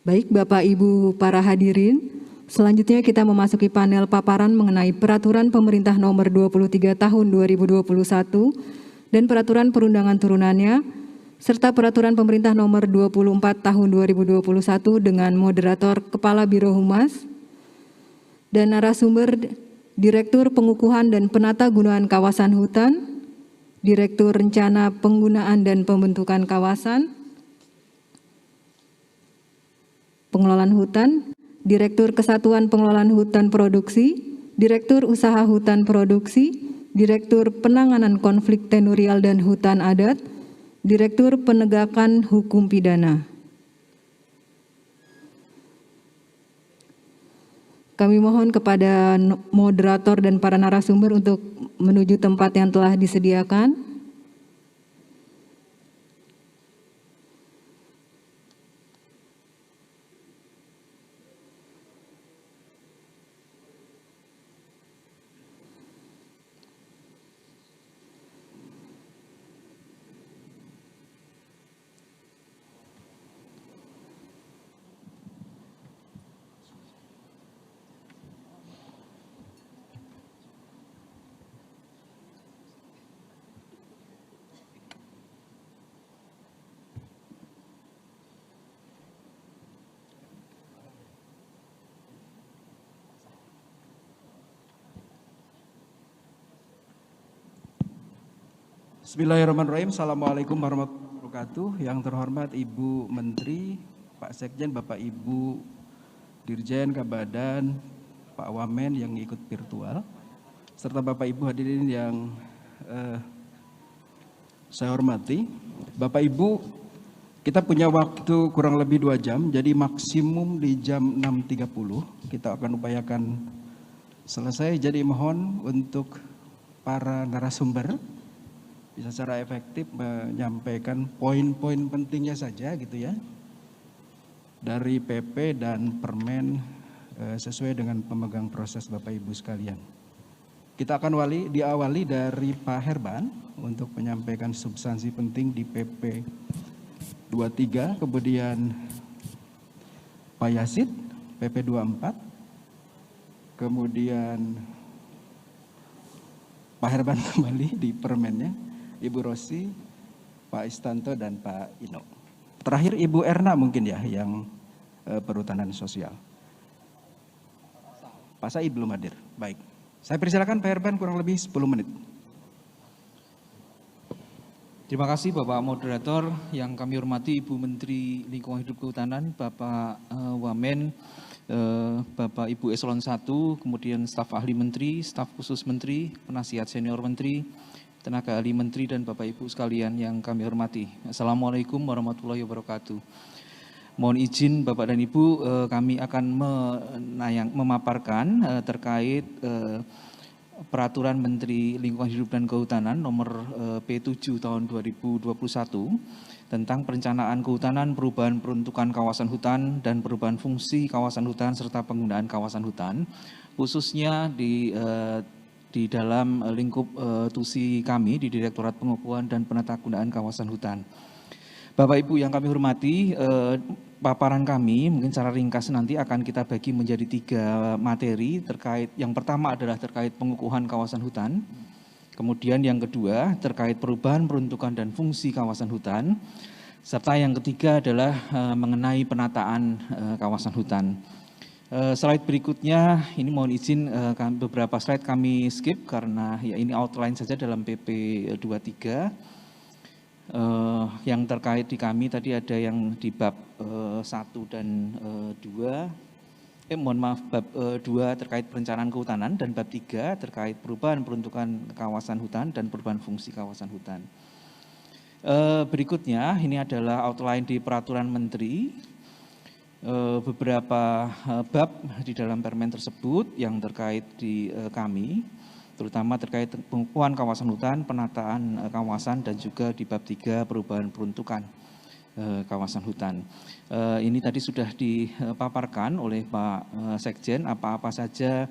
Baik, Bapak Ibu para hadirin, selanjutnya kita memasuki panel paparan mengenai Peraturan Pemerintah Nomor 23 Tahun 2021 dan Peraturan Perundangan turunannya, serta Peraturan Pemerintah Nomor 24 Tahun 2021 dengan moderator Kepala Biro Humas dan narasumber Direktur Pengukuhan dan Penatagunaan Kawasan Hutan, Direktur Rencana Penggunaan dan Pembentukan Kawasan, Pengelolaan Hutan, Direktur Kesatuan Pengelolaan Hutan Produksi, Direktur Usaha Hutan Produksi, Direktur Penanganan Konflik Tenurial dan Hutan Adat, Direktur Penegakan Hukum Pidana. Kami mohon kepada moderator dan para narasumber untuk menuju tempat yang telah disediakan. Bismillahirrahmanirrahim. Assalamualaikum warahmatullahi wabarakatuh. Yang terhormat Ibu Menteri, Pak Sekjen, Bapak Ibu Dirjen Kabadan, Pak Wamen yang ikut virtual, serta Bapak Ibu hadirin yang saya hormati. Bapak Ibu, kita punya waktu kurang lebih 2 jam, jadi maksimum di jam 6.30 kita akan upayakan selesai. Jadi mohon untuk para narasumber bisa secara efektif menyampaikan poin-poin pentingnya saja gitu ya, dari PP dan Permen sesuai dengan pemegang proses Bapak Ibu sekalian. Kita akan diawali dari Pak Herban untuk menyampaikan substansi penting di PP 23, kemudian Pak Yasid PP 24, kemudian Pak Herban kembali di Permennya, Ibu Rosi, Pak Istanto, dan Pak Ino. Terakhir Ibu Erna mungkin ya yang perhutanan sosial. Pak Said belum hadir. Baik, saya persilakan Pak Herban kurang lebih 10 menit. Terima kasih Bapak Moderator, yang kami hormati Ibu Menteri Lingkungan Hidup Kehutanan, Bapak Wamen, Bapak Ibu Eselon 1, kemudian staf ahli Menteri, staf khusus Menteri, penasihat senior Menteri, tenaga ahli Menteri, dan Bapak Ibu sekalian yang kami hormati. Assalamualaikum warahmatullahi wabarakatuh. Mohon izin Bapak dan Ibu, kami akan memaparkan terkait Peraturan Menteri Lingkungan Hidup dan Kehutanan nomor P7 tahun 2021 tentang perencanaan kehutanan, perubahan peruntukan kawasan hutan, dan perubahan fungsi kawasan hutan serta penggunaan kawasan hutan, khususnya di dalam lingkup tusi kami di Direktorat Pengukuhan dan Penatagunaan Kawasan Hutan. Bapak Ibu yang kami hormati, paparan kami mungkin secara ringkas nanti akan kita bagi menjadi 3 materi terkait. Yang pertama adalah terkait pengukuhan kawasan hutan, kemudian yang kedua terkait perubahan peruntukan dan fungsi kawasan hutan, serta yang ketiga adalah mengenai penataan kawasan hutan. Slide berikutnya ini mohon izin beberapa slide kami skip karena ya ini outline saja dalam PP 23. Yang terkait di kami tadi ada yang di bab 1 dan 2. Mohon maaf, bab 2 terkait perencanaan kehutanan dan bab 3 terkait perubahan peruntukan kawasan hutan dan perubahan fungsi kawasan hutan. Berikutnya ini adalah outline di peraturan menteri. Beberapa bab di dalam permen tersebut yang terkait di kami, terutama terkait pengukuhan kawasan hutan, penataan kawasan, dan juga di bab 3 perubahan peruntukan kawasan hutan. Ini tadi sudah dipaparkan oleh Pak Sekjen apa-apa saja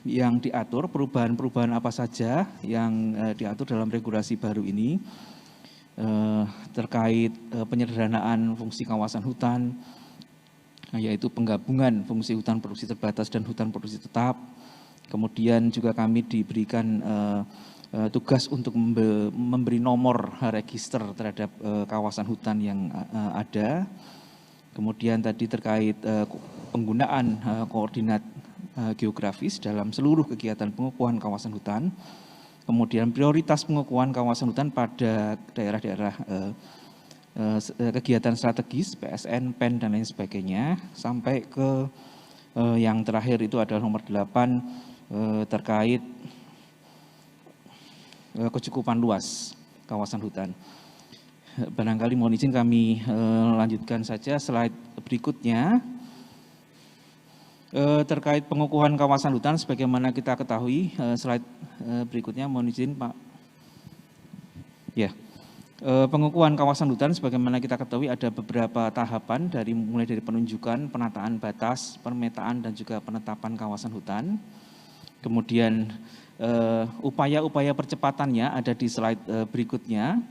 yang diatur, perubahan-perubahan apa saja yang diatur dalam regulasi baru ini terkait penyederhanaan fungsi kawasan hutan, yaitu penggabungan fungsi hutan produksi terbatas dan hutan produksi tetap. Kemudian juga kami diberikan tugas untuk memberi nomor register terhadap kawasan hutan yang ada. Kemudian tadi terkait penggunaan koordinat geografis dalam seluruh kegiatan pengukuhan kawasan hutan. Kemudian prioritas pengukuhan kawasan hutan pada daerah-daerah kegiatan strategis, PSN, PEN, dan lain sebagainya. Sampai ke yang terakhir itu adalah nomor 8 terkait kecukupan luas kawasan hutan. Barangkali mohon izin kami lanjutkan saja slide berikutnya. Terkait pengukuhan kawasan hutan sebagaimana kita ketahui, slide berikutnya mohon izin Pak. Ya, pengukuhan kawasan hutan sebagaimana kita ketahui ada beberapa tahapan mulai dari penunjukan, penataan batas, pemetaan, dan juga penetapan kawasan hutan. Kemudian upaya-upaya percepatannya ada di slide berikutnya.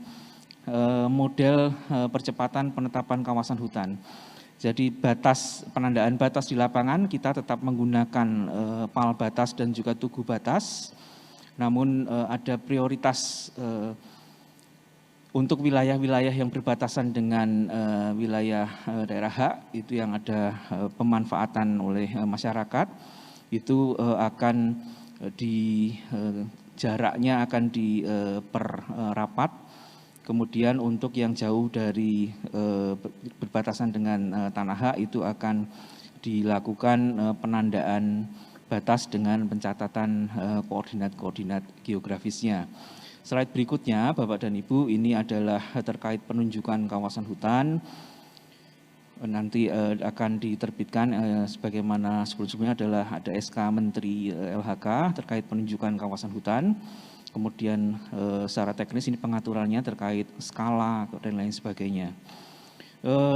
Model percepatan penetapan kawasan hutan. Jadi penandaan batas di lapangan kita tetap menggunakan pal batas dan juga tugu batas. Namun ada prioritas untuk wilayah-wilayah yang berbatasan dengan wilayah daerah hak, itu yang ada pemanfaatan oleh masyarakat, itu akan jaraknya akan diperrapat. Kemudian untuk yang jauh dari berbatasan dengan tanah hak itu akan dilakukan penandaan batas dengan pencatatan koordinat-koordinat geografisnya. Slide berikutnya Bapak dan Ibu, ini adalah terkait penunjukan kawasan hutan. Nanti akan diterbitkan sebagaimana sebelumnya adalah ada SK Menteri LHK terkait penunjukan kawasan hutan. Kemudian secara teknis ini pengaturannya terkait skala dan lain sebagainya.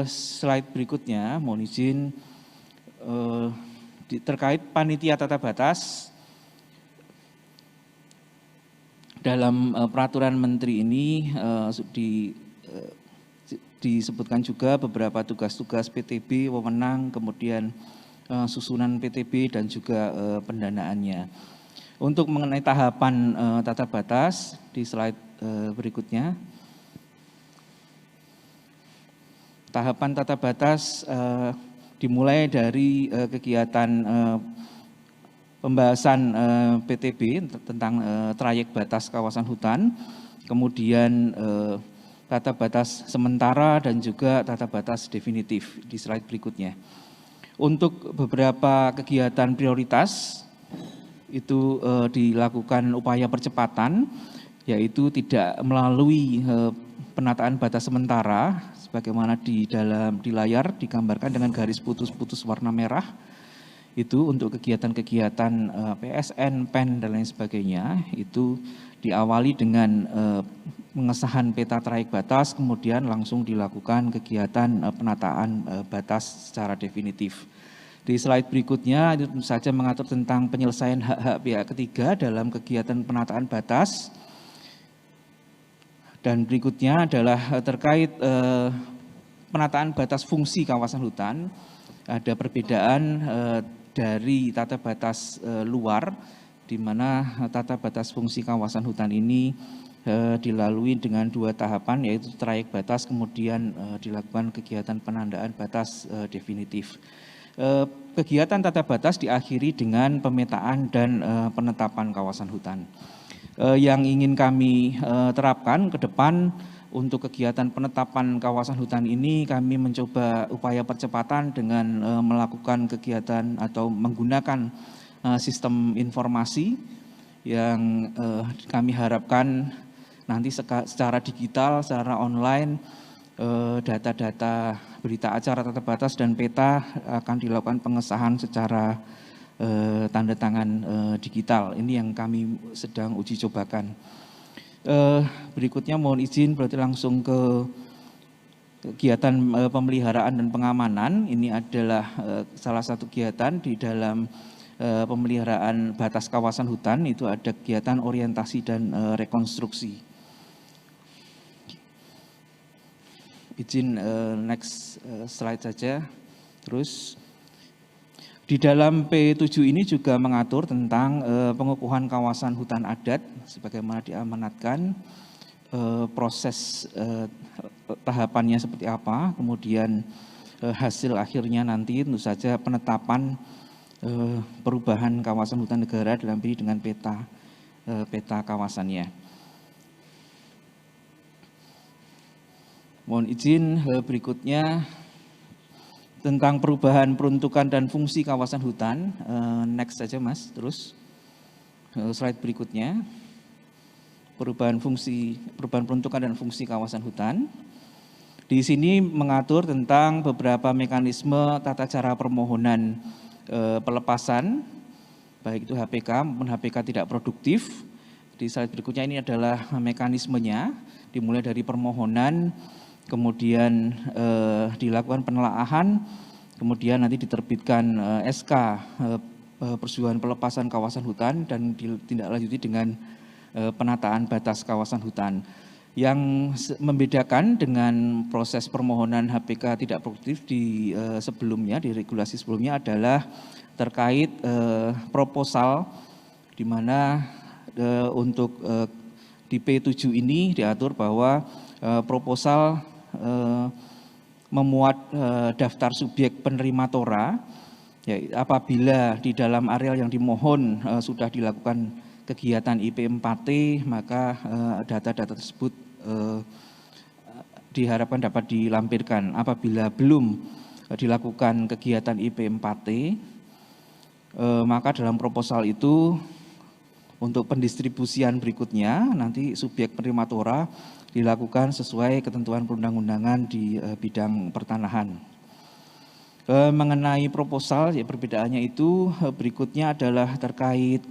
Slide berikutnya mohon izin terkait panitia tata batas. Dalam peraturan menteri ini disebutkan juga beberapa tugas-tugas PTB, wewenang, kemudian susunan PTB dan juga pendanaannya. Untuk mengenai tahapan tata batas di slide berikutnya. Tahapan tata batas dimulai dari kegiatan pembahasan PTB tentang trayek batas kawasan hutan, kemudian tata batas sementara dan juga tata batas definitif di slide berikutnya. Untuk beberapa kegiatan prioritas itu dilakukan upaya percepatan, yaitu tidak melalui penataan batas sementara, sebagaimana di layar digambarkan dengan garis putus-putus warna merah. Itu untuk kegiatan-kegiatan PSN, PEN, dan lain sebagainya, itu diawali dengan pengesahan peta trayek batas, kemudian langsung dilakukan kegiatan penataan batas secara definitif. Di slide berikutnya itu tentu saja mengatur tentang penyelesaian hak-hak pihak ketiga dalam kegiatan penataan batas. Dan berikutnya adalah terkait penataan batas fungsi kawasan hutan. Ada perbedaan dari tata batas luar, di mana tata batas fungsi kawasan hutan ini dilalui dengan 2 tahapan, yaitu trayek batas, kemudian dilakukan kegiatan penandaan batas definitif. Kegiatan tata batas diakhiri dengan pemetaan dan penetapan kawasan hutan. Yang ingin kami terapkan ke depan untuk kegiatan penetapan kawasan hutan ini, kami mencoba upaya percepatan dengan melakukan kegiatan atau menggunakan sistem informasi yang kami harapkan nanti secara digital, secara online, data-data berita acara terbatas dan peta akan dilakukan pengesahan secara tanda tangan digital. Ini yang kami sedang uji cobakan. Berikutnya mohon izin berarti langsung ke kegiatan pemeliharaan dan pengamanan. Ini adalah salah satu kegiatan di dalam pemeliharaan batas kawasan hutan, itu ada kegiatan orientasi dan rekonstruksi. Izin next slide saja. Terus di dalam P7 ini juga mengatur tentang pengukuhan kawasan hutan adat sebagaimana diamanatkan, proses tahapannya seperti apa, kemudian hasil akhirnya nanti tentu saja penetapan perubahan kawasan hutan negara dalam dengan peta kawasannya. Mohon izin berikutnya tentang perubahan peruntukan dan fungsi kawasan hutan. Next saja Mas, terus slide berikutnya. Perubahan peruntukan dan fungsi kawasan hutan. Di sini mengatur tentang beberapa mekanisme tata cara permohonan pelepasan, baik itu HPK maupun HPK tidak produktif. Di slide berikutnya ini adalah mekanismenya, dimulai dari permohonan, kemudian dilakukan penelaahan, kemudian nanti diterbitkan SK persetujuan pelepasan kawasan hutan dan ditindaklanjuti dengan penataan batas kawasan hutan. Yang membedakan dengan proses permohonan HPK tidak produktif di sebelumnya, di regulasi sebelumnya adalah terkait proposal, di mana untuk di P7 ini diatur bahwa proposal memuat daftar subjek penerima TORA, ya, apabila di dalam areal yang dimohon sudah dilakukan kegiatan IP4T, maka data-data tersebut diharapkan dapat dilampirkan. Apabila belum dilakukan kegiatan IP4T, maka dalam proposal itu untuk pendistribusian berikutnya nanti subjek penerima TORA dilakukan sesuai ketentuan perundang-undangan di bidang pertanahan. Mengenai proposal, ya perbedaannya itu berikutnya adalah terkait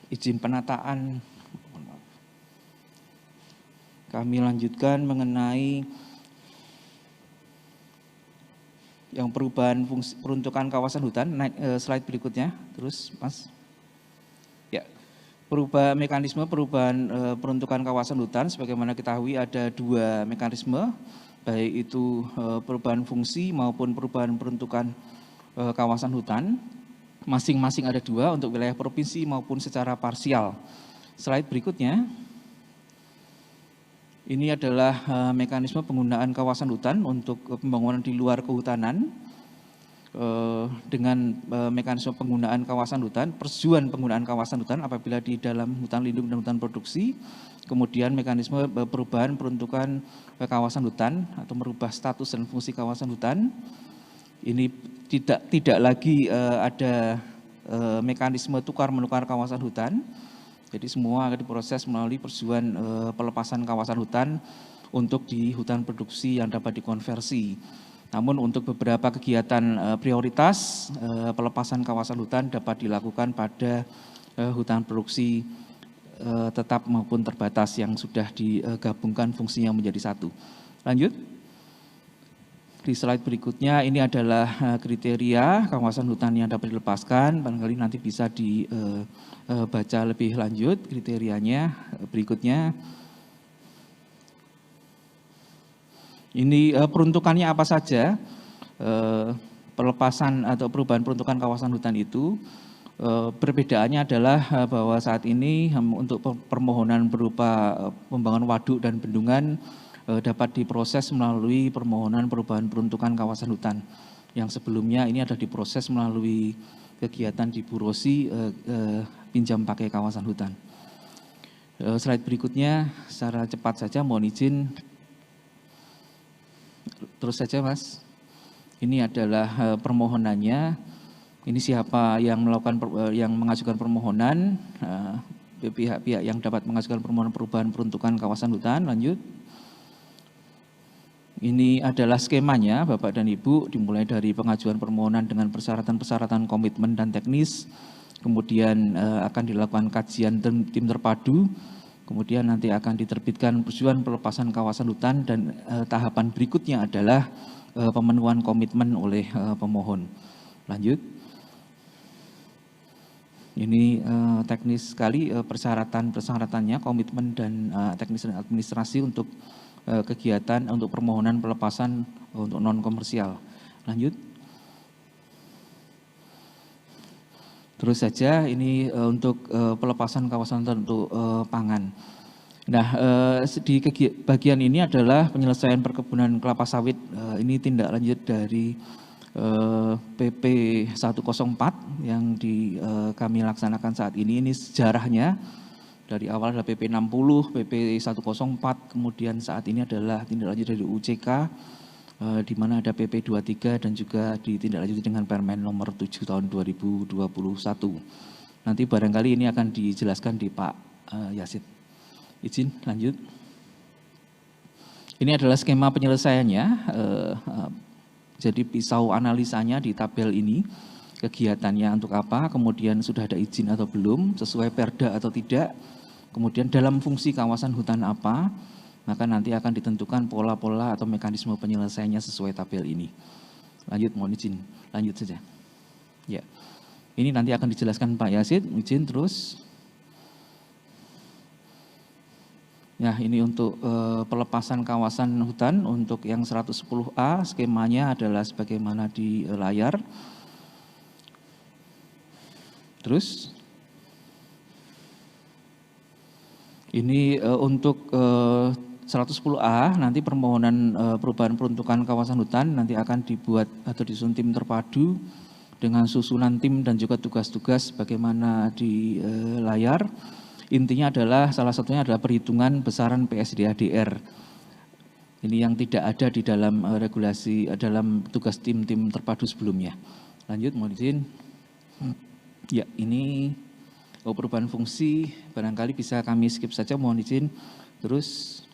izin penataan. Kami lanjutkan mengenai yang perubahan fungsi peruntukan kawasan hutan. Slide berikutnya, terus Mas. Ya, mekanisme perubahan peruntukan kawasan hutan, sebagaimana kita ketahui ada dua mekanisme, baik itu perubahan fungsi maupun perubahan peruntukan kawasan hutan. Masing-masing ada dua untuk wilayah provinsi maupun secara parsial. Slide berikutnya. Ini adalah mekanisme penggunaan kawasan hutan untuk pembangunan di luar kehutanan. Dengan mekanisme penggunaan kawasan hutan, persetujuan penggunaan kawasan hutan apabila di dalam hutan lindung dan hutan produksi. Kemudian mekanisme perubahan peruntukan kawasan hutan atau merubah status dan fungsi kawasan hutan. Ini tidak lagi ada mekanisme tukar-menukar kawasan hutan. Jadi semua akan diproses melalui persetujuan pelepasan kawasan hutan untuk di hutan produksi yang dapat dikonversi. Namun untuk beberapa kegiatan prioritas, pelepasan kawasan hutan dapat dilakukan pada hutan produksi tetap maupun terbatas yang sudah digabungkan fungsinya menjadi satu. Lanjut. Di slide berikutnya ini adalah kriteria kawasan hutan yang dapat dilepaskan. Barangkali nanti bisa dibaca lebih lanjut kriterianya. Berikutnya ini peruntukannya apa saja. Pelepasan atau perubahan peruntukan kawasan hutan itu perbedaannya adalah bahwa saat ini untuk permohonan berupa pembangunan waduk dan bendungan dapat diproses melalui permohonan perubahan peruntukan kawasan hutan. Yang sebelumnya ini ada diproses melalui kegiatan di Burosi pinjam pakai kawasan hutan. Slide berikutnya secara cepat saja, mohon izin. Terus saja Mas. Ini adalah permohonannya. Ini siapa yang mengajukan permohonan. pihak-pihak yang dapat mengajukan permohonan perubahan peruntukan kawasan hutan. Lanjut. Ini adalah skemanya Bapak dan Ibu, dimulai dari pengajuan permohonan dengan persyaratan-persyaratan komitmen dan teknis, kemudian akan dilakukan kajian tim terpadu, kemudian nanti akan diterbitkan persetujuan pelepasan kawasan hutan, dan tahapan berikutnya adalah pemenuhan komitmen oleh pemohon. Lanjut. Ini teknis sekali persyaratan-persyaratannya, komitmen dan teknis dan administrasi untuk kegiatan untuk permohonan pelepasan untuk non komersial. Lanjut. Terus saja ini untuk pelepasan kawasan untuk pangan. Nah, di bagian ini adalah penyelesaian perkebunan kelapa sawit. Ini tindak lanjut dari PP 104 yang kami laksanakan saat ini. Ini sejarahnya. Dari awal adalah PP 60, PP 104, kemudian saat ini adalah tindak lanjut dari UCK, di mana ada PP 23 dan juga ditindaklanjuti dengan Permen nomor 7 tahun 2021. Nanti barangkali ini akan dijelaskan di Pak Yasid. Izin lanjut. Ini adalah skema penyelesaiannya. Jadi pisau analisanya di tabel ini, kegiatannya untuk apa, kemudian sudah ada izin atau belum, sesuai perda atau tidak, kemudian dalam fungsi kawasan hutan apa, maka nanti akan ditentukan pola-pola atau mekanisme penyelesaiannya sesuai tabel ini. Lanjut, mohon izin, lanjut saja. Ya, ini nanti akan dijelaskan Pak Yasid, izin terus. Ya, ini untuk pelepasan kawasan hutan untuk yang 110A, skemanya adalah sebagaimana di layar. Terus ini untuk 110A nanti permohonan perubahan peruntukan kawasan hutan nanti akan dibuat atau disusun tim terpadu dengan susunan tim dan juga tugas-tugas bagaimana di layar. Intinya adalah salah satunya adalah perhitungan besaran PSDADR. Ini yang tidak ada di dalam regulasi dalam tugas tim-tim terpadu sebelumnya. Lanjut, mohon izin. Ya, ini perubahan fungsi, barangkali bisa kami skip saja, mohon izin. Terus,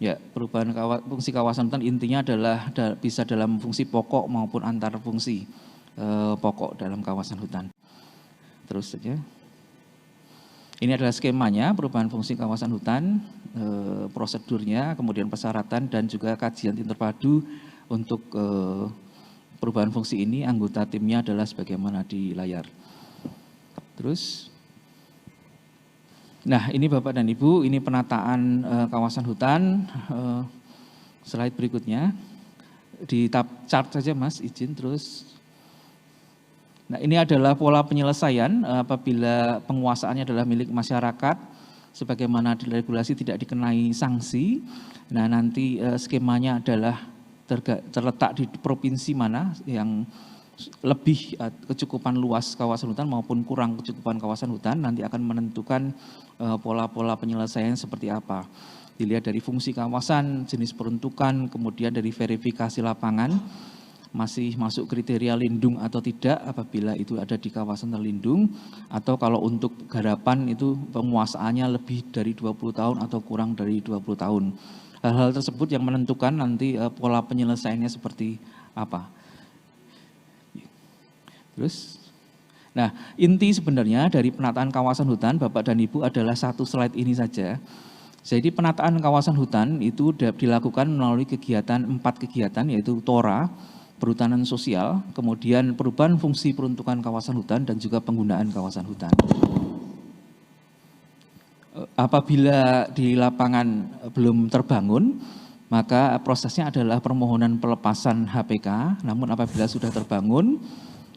ya, perubahan fungsi kawasan hutan intinya adalah bisa dalam fungsi pokok maupun antar fungsi pokok dalam kawasan hutan. Terus saja. Ini adalah skemanya, perubahan fungsi kawasan hutan, prosedurnya, kemudian persyaratan dan juga kajian tim terpadu untuk perubahan fungsi ini. Anggota timnya adalah sebagaimana di layar. Terus, nah ini Bapak dan Ibu, ini penataan kawasan hutan. Slide berikutnya, di tab chart saja Mas, izin terus. Nah, ini adalah pola penyelesaian apabila penguasaannya adalah milik masyarakat, sebagaimana di regulasi tidak dikenai sanksi. Nah, nanti skemanya adalah terletak di provinsi mana yang lebih kecukupan luas kawasan hutan maupun kurang kecukupan kawasan hutan, nanti akan menentukan pola-pola penyelesaian seperti apa. Dilihat dari fungsi kawasan, jenis peruntukan, kemudian dari verifikasi lapangan, masih masuk kriteria lindung atau tidak apabila itu ada di kawasan terlindung, atau kalau untuk garapan itu penguasaannya lebih dari 20 tahun atau kurang dari 20 tahun. Hal-hal tersebut yang menentukan nanti pola penyelesaiannya seperti apa. Terus, nah inti sebenarnya dari penataan kawasan hutan Bapak dan Ibu adalah satu slide ini saja. Jadi penataan kawasan hutan itu dilakukan melalui kegiatan 4 kegiatan, yaitu TORA, perhutanan sosial, kemudian perubahan fungsi peruntukan kawasan hutan, dan juga penggunaan kawasan hutan. Apabila di lapangan belum terbangun, maka prosesnya adalah permohonan pelepasan HPK. Namun apabila sudah terbangun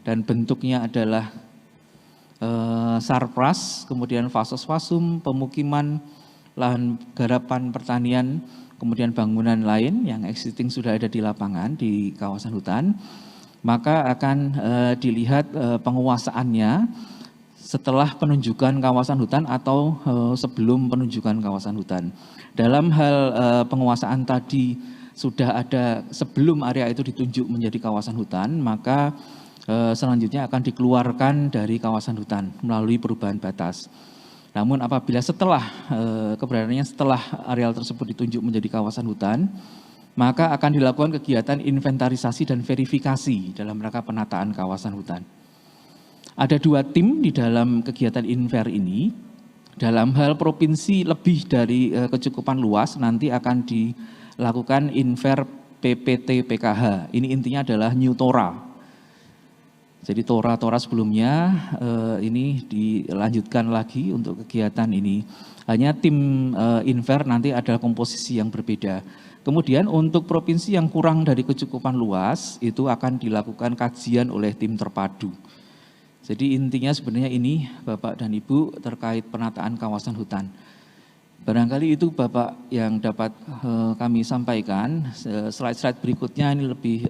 dan bentuknya adalah sarpras, kemudian fasos-fasum, pemukiman, lahan garapan pertanian, kemudian bangunan lain yang existing sudah ada di lapangan di kawasan hutan, maka akan dilihat penguasaannya setelah penunjukan kawasan hutan atau sebelum penunjukan kawasan hutan. Dalam hal penguasaan tadi sudah ada sebelum area itu ditunjuk menjadi kawasan hutan, maka selanjutnya akan dikeluarkan dari kawasan hutan melalui perubahan batas. Namun apabila keberadaannya setelah areal tersebut ditunjuk menjadi kawasan hutan, maka akan dilakukan kegiatan inventarisasi dan verifikasi dalam rangka penataan kawasan hutan. Ada 2 tim di dalam kegiatan inver ini. Dalam hal provinsi lebih dari kecukupan luas, nanti akan dilakukan inver PPT PKH. Ini intinya adalah New Tora. Jadi Tora sebelumnya ini dilanjutkan lagi untuk kegiatan ini. Hanya tim inver nanti adalah komposisi yang berbeda. Kemudian untuk provinsi yang kurang dari kecukupan luas, itu akan dilakukan kajian oleh tim terpadu. Jadi intinya sebenarnya ini Bapak dan Ibu terkait penataan kawasan hutan. Barangkali itu Bapak yang dapat kami sampaikan. Slide-slide berikutnya ini lebih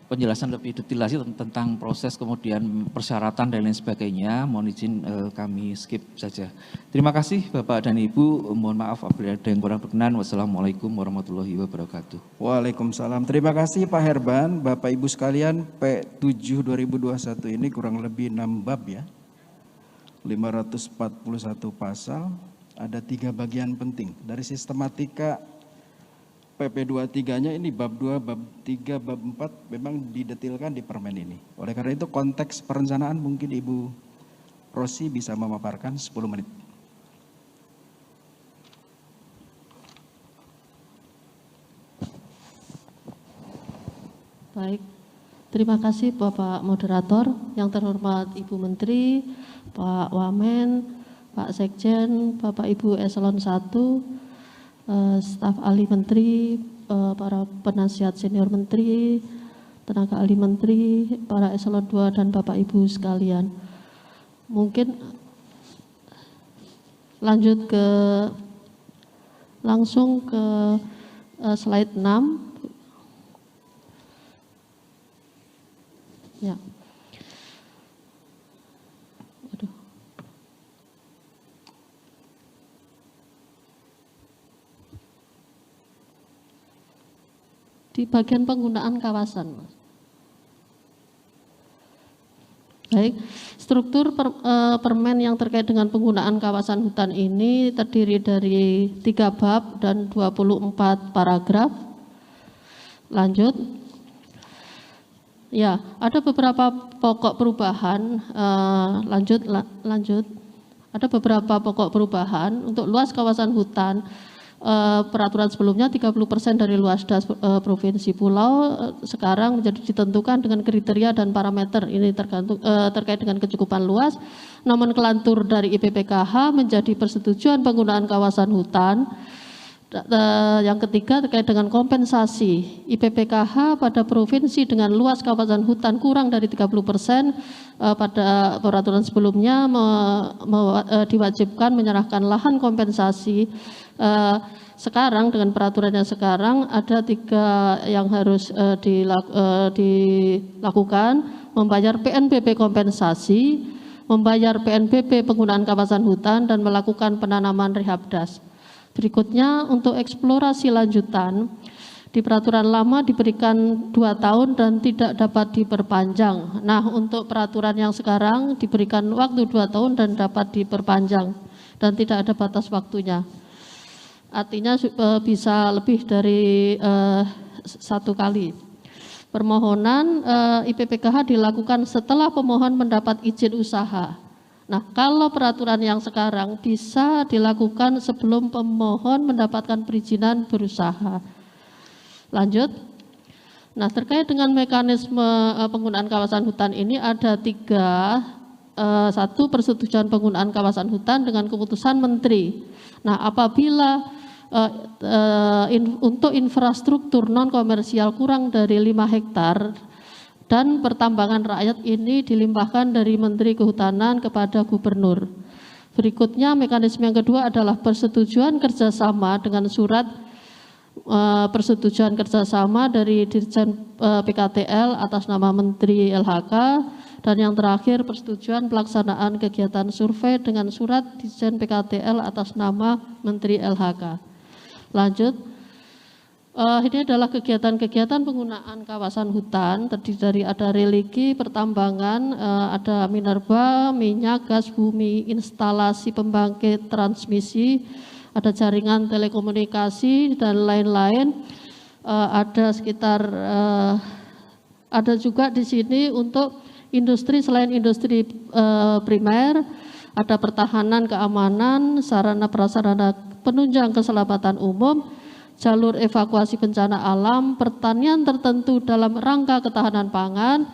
penjelasan lebih detail tentang proses kemudian persyaratan dan lain sebagainya. Mohon izin kami skip saja. Terima kasih Bapak dan Ibu. Mohon maaf apabila ada yang kurang berkenan. Wassalamualaikum warahmatullahi wabarakatuh. Waalaikumsalam. Terima kasih Pak Herban. Bapak Ibu sekalian, P7 2021 ini kurang lebih 6 bab ya. 541 pasal, ada 3 bagian penting. Dari sistematika PP23-nya ini bab 2, bab 3, bab 4 memang didetilkan di permen ini. Oleh karena itu konteks perencanaan mungkin Ibu Rosi bisa memaparkan 10 menit. Baik, terima kasih Bapak Moderator, yang terhormat Ibu Menteri, Pak Wamen, Pak Sekjen, Bapak Ibu Eselon 1, staf ahli Menteri, para penasihat senior Menteri, tenaga ahli Menteri, para Eselon 2 dan Bapak Ibu sekalian. Mungkin langsung ke slide 6. Ya. Aduh. Di bagian penggunaan kawasan. Baik, struktur permen yang terkait dengan penggunaan kawasan hutan ini terdiri dari 3 bab dan 24 paragraf. Lanjut. Ya, ada beberapa pokok perubahan. Lanjut. Ada beberapa pokok perubahan untuk luas kawasan hutan. Peraturan sebelumnya 30% dari luas das provinsi pulau sekarang menjadi ditentukan dengan kriteria dan parameter ini terkait dengan kecukupan luas. Nomenklatur dari IPPKH menjadi persetujuan penggunaan kawasan hutan. Yang ketiga terkait dengan kompensasi IPPKH pada provinsi dengan luas kawasan hutan kurang dari 30%, pada peraturan sebelumnya diwajibkan menyerahkan lahan kompensasi. Sekarang dengan peraturan yang sekarang ada 3 yang harus dilakukan: membayar PNBP kompensasi, membayar PNBP penggunaan kawasan hutan, dan melakukan penanaman rehab-das. Berikutnya untuk eksplorasi lanjutan, di peraturan lama diberikan 2 tahun dan tidak dapat diperpanjang. Nah, untuk peraturan yang sekarang diberikan waktu 2 tahun dan dapat diperpanjang dan tidak ada batas waktunya. Artinya bisa lebih dari 1 kali. Permohonan IPPKH dilakukan setelah pemohon mendapat izin usaha. Nah, kalau peraturan yang sekarang bisa dilakukan sebelum pemohon mendapatkan perizinan berusaha. Lanjut. Nah, terkait dengan mekanisme penggunaan kawasan hutan ini ada 3. 1, persetujuan penggunaan kawasan hutan dengan keputusan Menteri. Nah, apabila untuk infrastruktur non komersial kurang dari 5 hektar dan pertambangan rakyat ini dilimpahkan dari Menteri Kehutanan kepada Gubernur. Berikutnya mekanisme yang kedua adalah persetujuan kerjasama dengan surat persetujuan kerjasama dari Dirjen PKTL atas nama Menteri LHK, dan yang terakhir persetujuan pelaksanaan kegiatan survei dengan surat Dirjen PKTL atas nama Menteri LHK. Lanjut. Ini adalah kegiatan-kegiatan penggunaan kawasan hutan, terdiri dari ada religi, pertambangan, ada minerba, minyak, gas bumi, instalasi pembangkit transmisi, ada jaringan telekomunikasi dan lain-lain. Ada sekitar ada juga di sini untuk industri selain industri primer, ada pertahanan keamanan, sarana prasarana penunjang keselamatan umum, jalur evakuasi bencana alam, pertanian tertentu dalam rangka ketahanan pangan,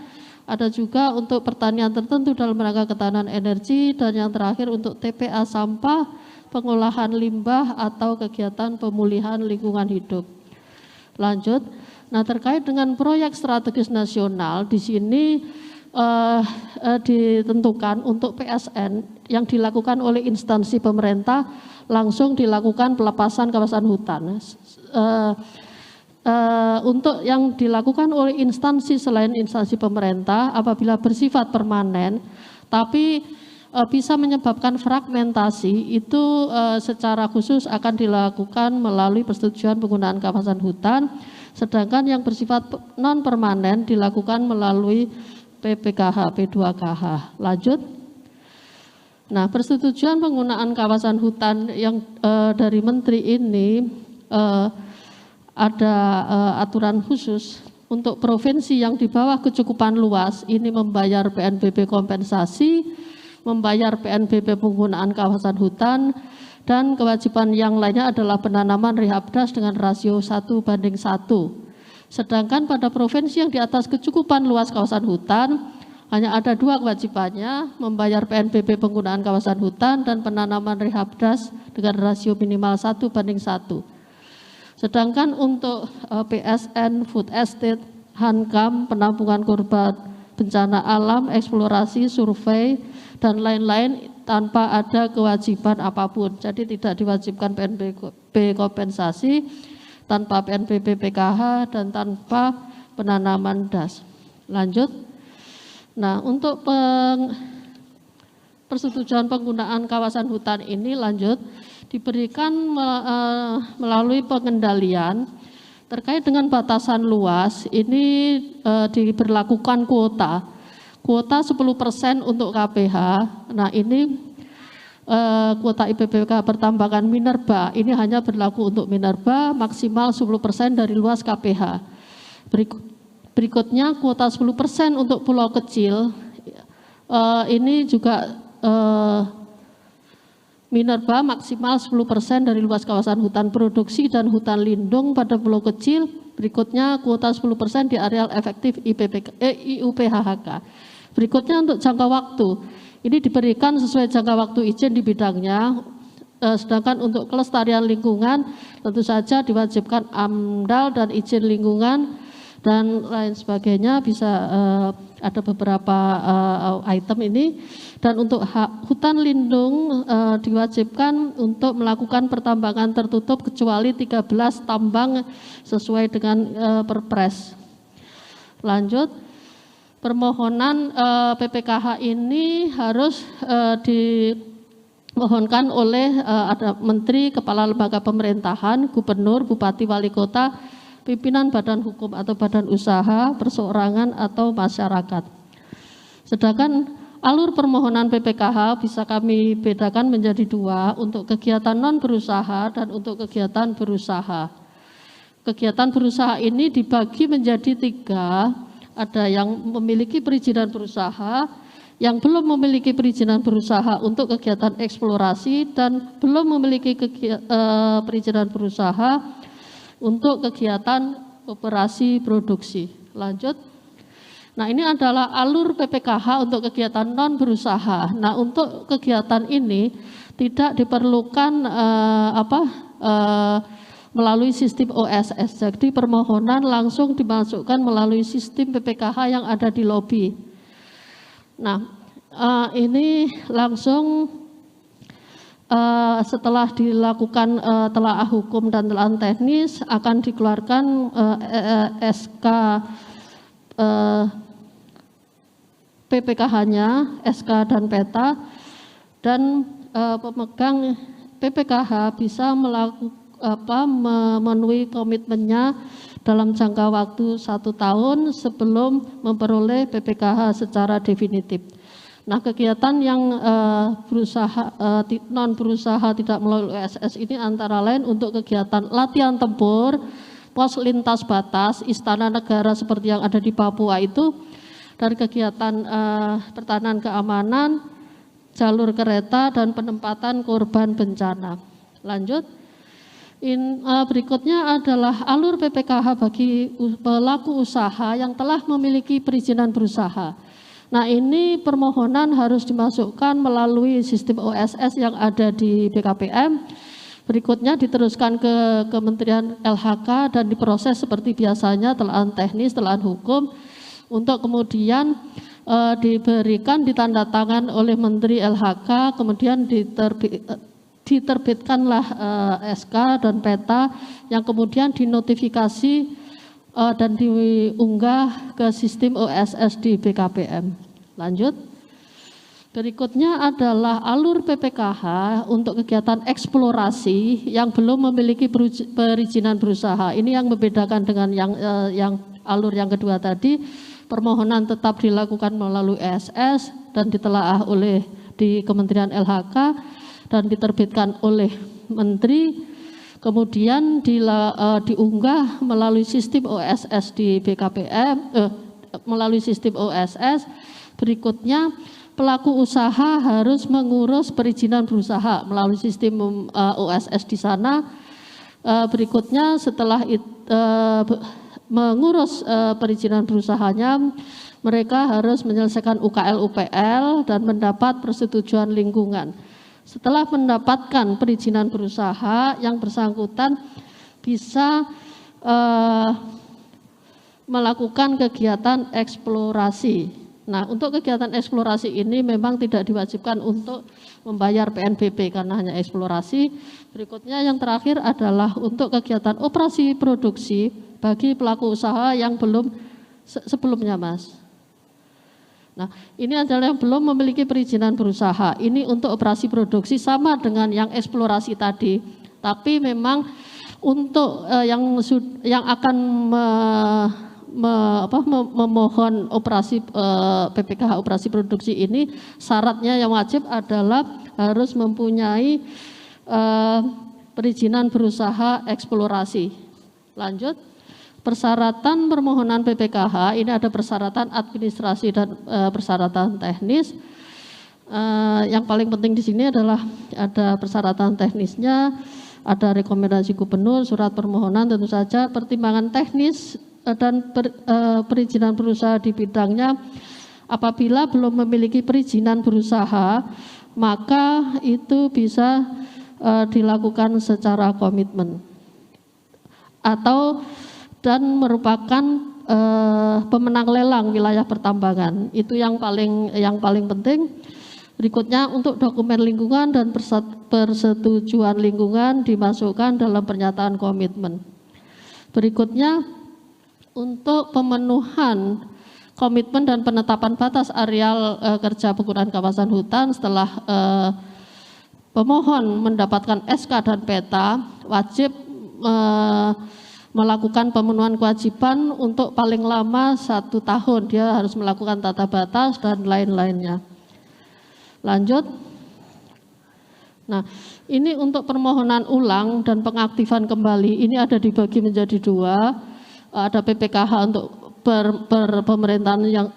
ada juga untuk pertanian tertentu dalam rangka ketahanan energi, dan yang terakhir untuk TPA sampah, pengolahan limbah atau kegiatan pemulihan lingkungan hidup. Lanjut, nah terkait dengan proyek strategis nasional di sini ditentukan untuk PSN yang dilakukan oleh instansi pemerintah langsung dilakukan pelepasan kawasan hutan. Untuk yang dilakukan oleh instansi selain instansi pemerintah apabila bersifat permanen tapi bisa menyebabkan fragmentasi, itu secara khusus akan dilakukan melalui persetujuan penggunaan kawasan hutan, sedangkan yang bersifat non permanen dilakukan melalui PPKH, P2KH. Lanjut. Nah, persetujuan penggunaan kawasan hutan yang dari Menteri ini ada aturan khusus untuk provinsi yang di bawah kecukupan luas ini membayar PNBP kompensasi, membayar PNBP penggunaan kawasan hutan, dan kewajiban yang lainnya adalah penanaman rehabilitas dengan rasio 1:1. Sedangkan pada provinsi yang di atas kecukupan luas kawasan hutan hanya ada 2 kewajibannya, membayar PNBP penggunaan kawasan hutan dan penanaman rehabilitas dengan rasio minimal 1:1. Sedangkan untuk PSN, food estate, hankam, penampungan korban bencana alam, eksplorasi, survei, dan lain-lain tanpa ada kewajiban apapun. Jadi tidak diwajibkan PNBP kompensasi, tanpa PNBP PKH, dan tanpa penanaman das. Lanjut. Nah, untuk persetujuan penggunaan kawasan hutan ini lanjut diberikan melalui pengendalian terkait dengan batasan luas. Ini diberlakukan kuota 10% untuk KPH. Nah, ini kuota IPPK pertambangan minerba ini hanya berlaku untuk minerba, maksimal 10% dari luas KPH. Berikutnya kuota 10% untuk pulau kecil, ini juga minerba maksimal 10% dari luas kawasan hutan produksi dan hutan lindung pada pulau kecil. Berikutnya kuota 10% di areal efektif IUPHHK. Berikutnya untuk jangka waktu, ini diberikan sesuai jangka waktu izin di bidangnya, sedangkan untuk kelestarian lingkungan tentu saja diwajibkan AMDAL dan izin lingkungan dan lain sebagainya, bisa ada beberapa item ini. Dan untuk hutan lindung diwajibkan untuk melakukan pertambangan tertutup kecuali 13 tambang sesuai dengan Perpres. Lanjut. Permohonan PPKH ini harus dimohonkan oleh ada menteri, kepala lembaga pemerintahan, gubernur, bupati, wali kota, pimpinan badan hukum atau badan usaha, perseorangan atau masyarakat. Sedangkan alur permohonan PPKH bisa kami bedakan menjadi 2, untuk kegiatan non berusaha dan untuk kegiatan berusaha. Kegiatan berusaha ini dibagi menjadi 3. Ada yang memiliki perizinan berusaha, yang belum memiliki perizinan berusaha untuk kegiatan eksplorasi, dan belum memiliki perizinan berusaha untuk kegiatan operasi produksi. Lanjut. Nah, ini adalah alur PPKH untuk kegiatan non berusaha. Nah, untuk kegiatan ini tidak diperlukan melalui sistem OSS, jadi permohonan langsung dimasukkan melalui sistem PPKH yang ada di lobi. Nah, ini langsung setelah dilakukan telaah hukum dan telaah teknis akan dikeluarkan SK PPKH-nya, SK dan peta, dan pemegang PPKH bisa melakukan memenuhi komitmennya dalam jangka waktu 1 tahun sebelum memperoleh PPKH secara definitif. Nah, kegiatan yang non berusaha tidak melalui OSS ini antara lain untuk kegiatan latihan tempur, pos lintas batas, istana negara seperti yang ada di Papua itu, dari kegiatan pertahanan keamanan, jalur kereta, dan penempatan korban bencana. Lanjut. Berikutnya adalah alur PPKH bagi pelaku usaha yang telah memiliki perizinan berusaha. Nah, ini permohonan harus dimasukkan melalui sistem OSS yang ada di BKPM. Berikutnya diteruskan ke Kementerian LHK dan diproses seperti biasanya, telaah teknis, telaah hukum, untuk kemudian diberikan ditandatangan oleh Menteri LHK, kemudian diterbitkanlah SK dan peta yang kemudian dinotifikasi dan diunggah ke sistem OSS di BKPM. Lanjut. Berikutnya adalah alur PPKH untuk kegiatan eksplorasi yang belum memiliki perizinan berusaha. Ini yang membedakan dengan yang alur yang kedua tadi. Permohonan tetap dilakukan melalui OSS dan ditelaah oleh di Kementerian LHK dan diterbitkan oleh Menteri. Kemudian diunggah melalui sistem OSS di BKPM, melalui sistem OSS. Berikutnya pelaku usaha harus mengurus perizinan berusaha melalui sistem OSS di sana. Berikutnya setelah mengurus perizinan berusahanya, mereka harus menyelesaikan UKL-UPL dan mendapat persetujuan lingkungan. Setelah mendapatkan perizinan berusaha, yang bersangkutan bisa melakukan kegiatan eksplorasi. Nah, untuk kegiatan eksplorasi ini memang tidak diwajibkan untuk membayar PNBP karena hanya eksplorasi. Berikutnya yang terakhir adalah untuk kegiatan operasi produksi bagi pelaku usaha yang belum sebelumnya, Mas. Nah, ini adalah yang belum memiliki perizinan berusaha. Ini untuk operasi produksi sama dengan yang eksplorasi tadi. Tapi memang untuk yang akan memohon operasi PPKH operasi produksi ini, syaratnya yang wajib adalah harus mempunyai perizinan berusaha eksplorasi. Lanjut. Persyaratan permohonan PPKH ini ada persyaratan administrasi dan persyaratan teknis. Yang paling penting di sini adalah ada persyaratan teknisnya, ada rekomendasi gubernur, surat permohonan, tentu saja pertimbangan teknis dan perizinan berusaha di bidangnya. Apabila belum memiliki perizinan berusaha, maka itu bisa dilakukan secara komitmen atau dan merupakan pemenang lelang wilayah pertambangan. Itu yang paling penting. Berikutnya untuk dokumen lingkungan dan persetujuan lingkungan dimasukkan dalam pernyataan komitmen. Berikutnya untuk pemenuhan komitmen dan penetapan batas areal kerja penggunaan kawasan hutan setelah pemohon mendapatkan SK dan peta, wajib melakukan pemenuhan kewajiban untuk paling lama 1 tahun. Dia harus melakukan tata batas dan lain-lainnya. Lanjut. Nah, ini untuk permohonan ulang dan pengaktifan kembali. Ini ada dibagi menjadi 2. Ada PPKH untuk pemerintahan yang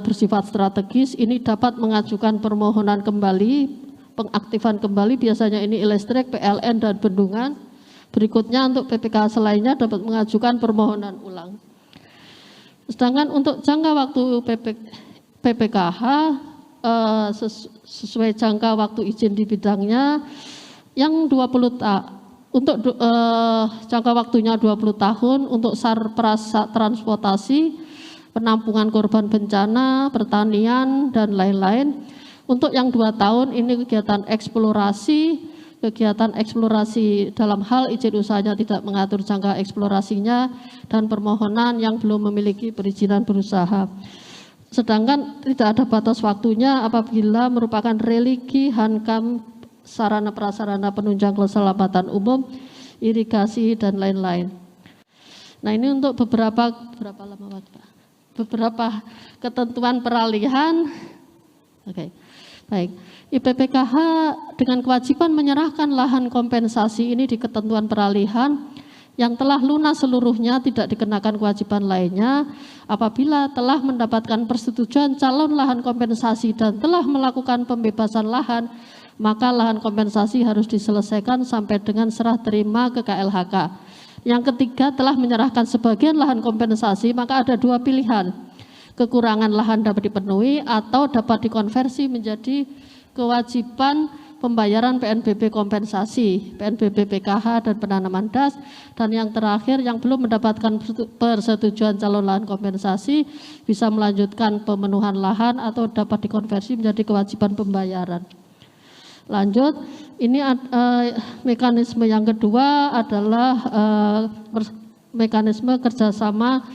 bersifat strategis. Ini dapat mengajukan permohonan kembali, pengaktifan kembali. Biasanya ini listrik, PLN, dan bendungan. Berikutnya untuk PPKH selainnya dapat mengajukan permohonan ulang. Sedangkan untuk jangka waktu PPKH sesuai jangka waktu izin di bidangnya yang 20 untuk jangka waktunya 20 tahun untuk sarprasa transportasi, penampungan korban bencana, pertanian, dan lain-lain. Untuk yang 2 tahun ini kegiatan eksplorasi dalam hal izin usahanya tidak mengatur jangka eksplorasinya dan permohonan yang belum memiliki perizinan berusaha. Sedangkan tidak ada batas waktunya apabila merupakan religi, hankam, sarana prasarana penunjang keselamatan umum irigasi, dan lain-lain. Nah, ini untuk beberapa ketentuan peralihan. Oke, baik. IPPKH dengan kewajiban menyerahkan lahan kompensasi ini di ketentuan peralihan yang telah lunas seluruhnya tidak dikenakan kewajiban lainnya. Apabila telah mendapatkan persetujuan calon lahan kompensasi dan telah melakukan pembebasan lahan, maka lahan kompensasi harus diselesaikan sampai dengan serah terima ke KLHK. Yang ketiga, telah menyerahkan sebagian lahan kompensasi, maka ada dua pilihan. Kekurangan lahan dapat dipenuhi atau dapat dikonversi menjadi kewajiban pembayaran PNBP kompensasi, PNBP PKH dan penanaman das. Dan yang terakhir, yang belum mendapatkan persetujuan calon lahan kompensasi bisa melanjutkan pemenuhan lahan atau dapat dikonversi menjadi kewajiban pembayaran. Lanjut, ini mekanisme yang kedua adalah mekanisme kerjasama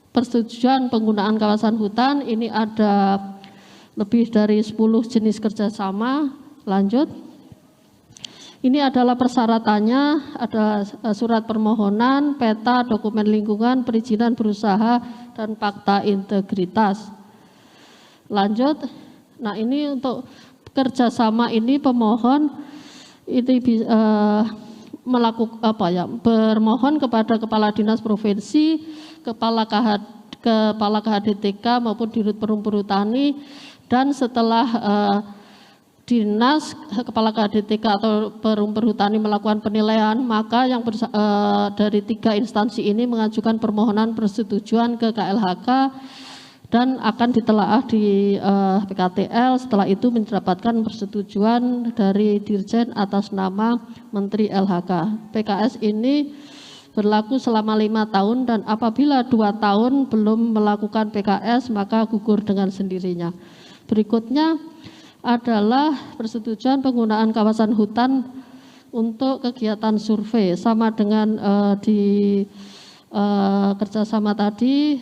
persetujuan penggunaan kawasan hutan. Ini ada lebih dari 10 jenis kerjasama. Lanjut, ini adalah persyaratannya, ada surat permohonan, peta, dokumen lingkungan, perizinan berusaha, dan fakta integritas. Lanjut, nah ini untuk kerjasama ini pemohon itu bermohon kepada Kepala Dinas Provinsi, Kepala KHDTK maupun Dirut Perhutani, dan setelah Dinas Kepala KHDTK atau Perhutani melakukan penilaian, maka yang dari 3 instansi ini mengajukan permohonan persetujuan ke KLHK dan akan ditelaah di PKTL. Setelah itu mendapatkan persetujuan dari Dirjen atas nama Menteri LHK. PKS ini berlaku selama 5 tahun dan apabila 2 tahun belum melakukan PKS maka gugur dengan sendirinya. Berikutnya adalah persetujuan penggunaan kawasan hutan untuk kegiatan survei, sama dengan di kerjasama tadi.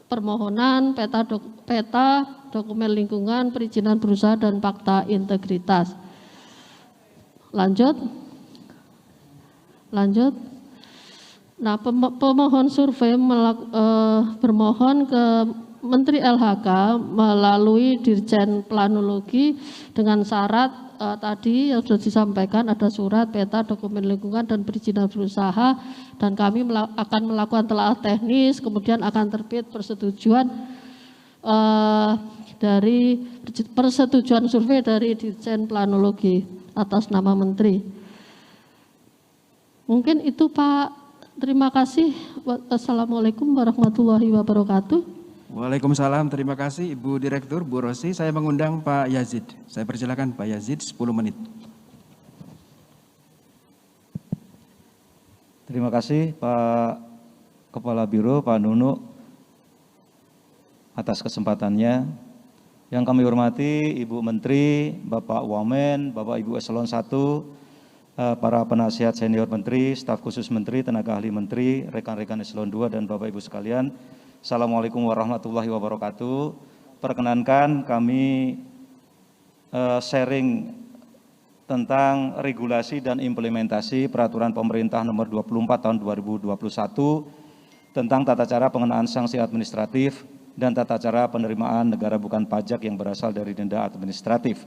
Permohonan, peta, dokumen lingkungan, perizinan berusaha, dan fakta integritas. Lanjut. Nah, pemohon survei bermohon ke Menteri LHK melalui Dirjen Planologi dengan syarat tadi yang sudah disampaikan, ada surat, peta, dokumen lingkungan, dan perizinan berusaha, dan kami akan melakukan telaah teknis, kemudian akan terbit persetujuan dari persetujuan survei dari Dirjen Planologi atas nama Menteri. Mungkin itu Pak, terima kasih. Wassalamualaikum warahmatullahi wabarakatuh. Waalaikumsalam, terima kasih Ibu Direktur, Bu Rosi. Saya mengundang Pak Yazid. Saya persilakan Pak Yazid, 10 menit. Terima kasih Pak Kepala Biro, Pak Nunu, atas kesempatannya. Yang kami hormati Ibu Menteri, Bapak Wamen, Bapak Ibu Eselon 1, para penasihat senior Menteri, staf khusus Menteri, tenaga ahli Menteri, rekan-rekan Eselon 2, dan Bapak Ibu sekalian. Assalamualaikum warahmatullahi wabarakatuh. Perkenankan kami sharing tentang regulasi dan implementasi Peraturan Pemerintah Nomor 24 Tahun 2021 tentang tata cara pengenaan sanksi administratif dan tata cara penerimaan negara bukan pajak yang berasal dari denda administratif.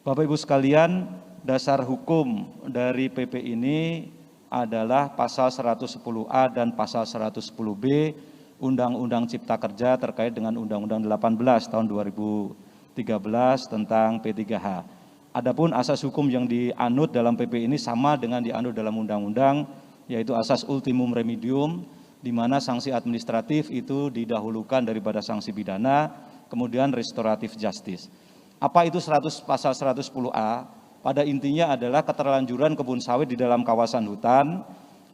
Bapak Ibu sekalian, dasar hukum dari PP ini adalah pasal 110A dan pasal 110B Undang-Undang Cipta Kerja terkait dengan Undang-Undang 18 tahun 2013 tentang P3H. Adapun asas hukum yang dianut dalam PP ini sama dengan dianut dalam undang-undang, yaitu asas ultimum remedium, di mana sanksi administratif itu didahulukan daripada sanksi pidana, kemudian restoratif justice. Apa itu pasal 110A? Pada intinya adalah keterlanjuran kebun sawit di dalam kawasan hutan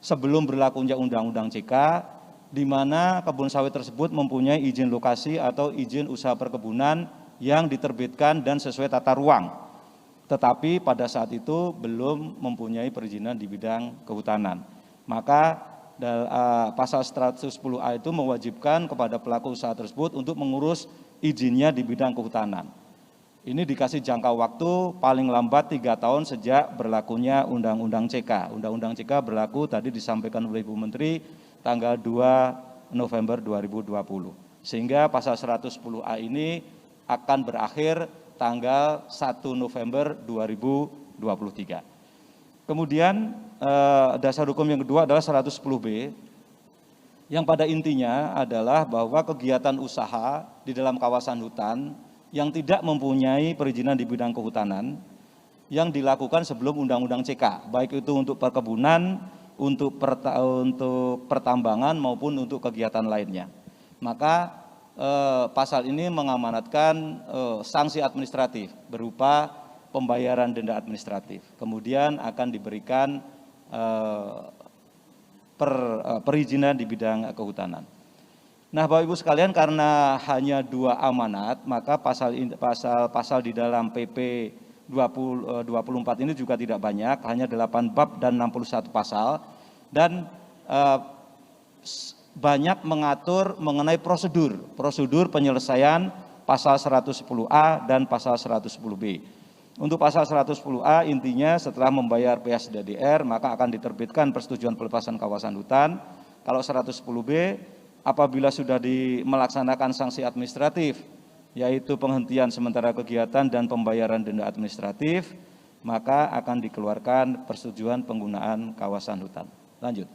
sebelum berlakunya Undang-Undang CK, di mana kebun sawit tersebut mempunyai izin lokasi atau izin usaha perkebunan yang diterbitkan dan sesuai tata ruang. Tetapi pada saat itu belum mempunyai perizinan di bidang kehutanan. Maka pasal 110A itu mewajibkan kepada pelaku usaha tersebut untuk mengurus izinnya di bidang kehutanan. Ini dikasih jangka waktu paling lambat 3 tahun sejak berlakunya Undang-Undang CK. Undang-Undang CK berlaku tadi disampaikan oleh Ibu Menteri tanggal 2 November 2020. Sehingga pasal 110A ini akan berakhir tanggal 1 November 2023. Kemudian dasar hukum yang kedua adalah 110B, yang pada intinya adalah bahwa kegiatan usaha di dalam kawasan hutan yang tidak mempunyai perizinan di bidang kehutanan yang dilakukan sebelum Undang-Undang CK, baik itu untuk perkebunan, untuk pertambangan maupun untuk kegiatan lainnya. Maka pasal ini mengamanatkan sanksi administratif berupa pembayaran denda administratif. Kemudian akan diberikan perizinan di bidang kehutanan. Nah, Bapak Ibu sekalian, karena hanya 2 amanat, maka pasal di dalam PP 24 ini juga tidak banyak, hanya 8 bab dan 61 pasal, dan banyak mengatur mengenai prosedur penyelesaian pasal 110A dan pasal 110B. Untuk pasal 110A intinya setelah membayar PSDDR maka akan diterbitkan persetujuan pelepasan kawasan hutan. Kalau 110B apabila sudah melaksanakan sanksi administratif, yaitu penghentian sementara kegiatan dan pembayaran denda administratif, maka akan dikeluarkan persetujuan penggunaan kawasan hutan. Lanjut.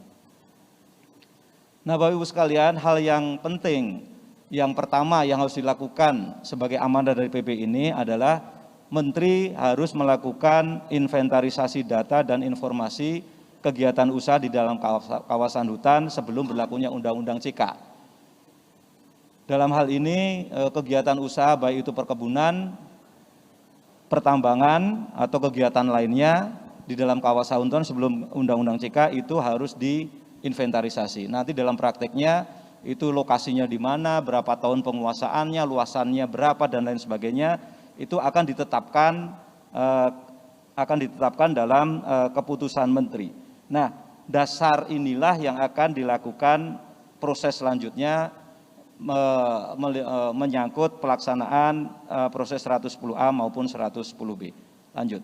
Nah, Bapak Ibu sekalian, hal yang penting, yang pertama yang harus dilakukan sebagai amanat dari PP ini adalah Menteri harus melakukan inventarisasi data dan informasi kegiatan usaha di dalam kawasan hutan sebelum berlakunya Undang-Undang CK. Dalam hal ini kegiatan usaha baik itu perkebunan, pertambangan atau kegiatan lainnya di dalam kawasan hutan sebelum Undang-Undang CK itu harus diinventarisasi. Nanti dalam prakteknya itu lokasinya di mana, berapa tahun penguasaannya, luasannya berapa dan lain sebagainya itu akan ditetapkan dalam keputusan Menteri. Nah, dasar inilah yang akan dilakukan proses selanjutnya menyangkut pelaksanaan proses 110A maupun 110B. Lanjut.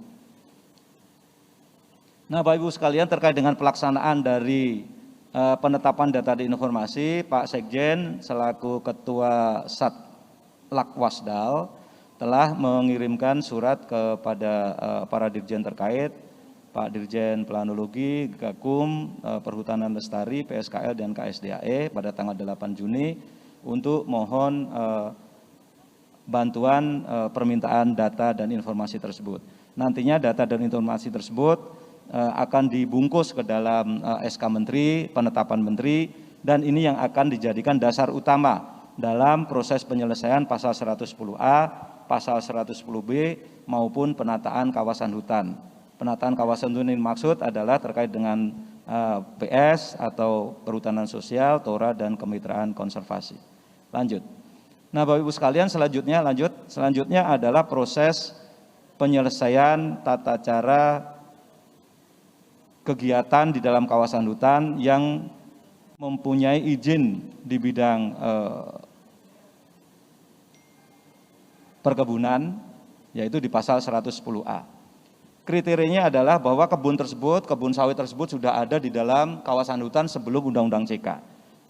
Nah, Bapak Ibu sekalian, terkait dengan pelaksanaan dari penetapan data dan informasi, Pak Sekjen selaku Ketua Satlakwasdal telah mengirimkan surat kepada para dirjen terkait, Pak Dirjen Planologi, Gakum, Perhutanan Lestari, PSKL, dan KSDAE pada tanggal 8 Juni untuk mohon bantuan permintaan data dan informasi tersebut. Nantinya data dan informasi tersebut akan dibungkus ke dalam SK Menteri, penetapan Menteri, dan ini yang akan dijadikan dasar utama dalam proses penyelesaian pasal 110A, pasal 110B maupun penataan kawasan hutan. Penataan kawasan hutan ini maksud adalah terkait dengan PS atau Perhutanan Sosial, TORA, dan Kemitraan Konservasi. Lanjut. Nah, Bapak Ibu sekalian, selanjutnya adalah proses penyelesaian tata cara kegiatan di dalam kawasan hutan yang mempunyai izin di bidang perkebunan, yaitu di pasal 110A. Kriterianya adalah bahwa kebun sawit tersebut sudah ada di dalam kawasan hutan sebelum Undang-Undang CK.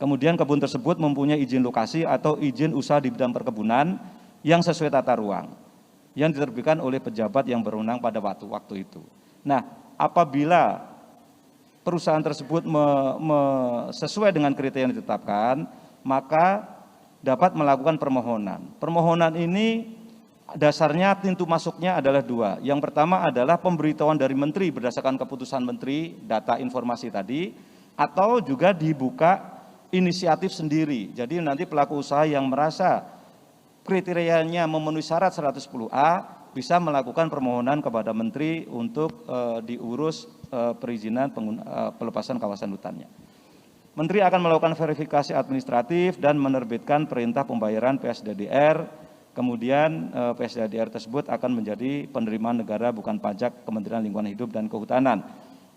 Kemudian kebun tersebut mempunyai izin lokasi atau izin usaha di bidang perkebunan yang sesuai tata ruang, yang diterbitkan oleh pejabat yang berwenang pada waktu itu. Nah, apabila perusahaan tersebut sesuai dengan kriteria yang ditetapkan, maka dapat melakukan permohonan. Permohonan ini dasarnya pintu masuknya adalah 2. Yang pertama adalah pemberitahuan dari Menteri berdasarkan keputusan Menteri data informasi tadi, atau juga dibuka inisiatif sendiri. Jadi nanti pelaku usaha yang merasa kriterianya memenuhi syarat 110A bisa melakukan permohonan kepada Menteri untuk diurus perizinan pelepasan kawasan hutannya. Menteri akan melakukan verifikasi administratif dan menerbitkan perintah pembayaran PSDDR. Kemudian PSDDR tersebut akan menjadi penerimaan negara bukan pajak Kementerian Lingkungan Hidup dan Kehutanan.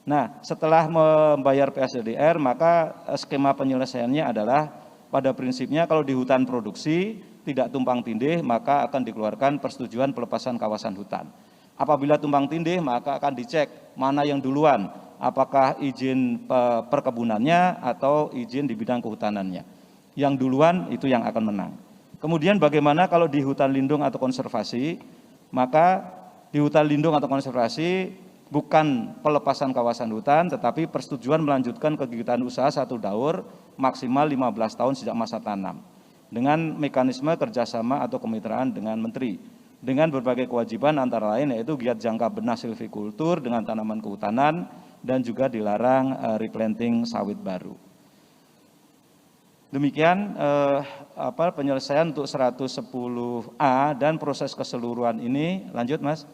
Nah, setelah membayar PSDDR, maka skema penyelesaiannya adalah pada prinsipnya kalau di hutan produksi tidak tumpang tindih, maka akan dikeluarkan persetujuan pelepasan kawasan hutan. Apabila tumpang tindih, maka akan dicek mana yang duluan, apakah izin perkebunannya atau izin di bidang kehutanannya. Yang duluan itu yang akan menang. Kemudian bagaimana kalau di hutan lindung atau konservasi, maka di hutan lindung atau konservasi bukan pelepasan kawasan hutan, tetapi persetujuan melanjutkan kegiatan usaha 1 daur maksimal 15 tahun sejak masa tanam, dengan mekanisme kerjasama atau kemitraan dengan menteri, dengan berbagai kewajiban antara lain yaitu giat jangka benah silvikultur dengan tanaman kehutanan, dan juga dilarang replanting sawit baru. Demikian penyelesaian untuk 110A, dan proses keseluruhan ini, lanjut Mas,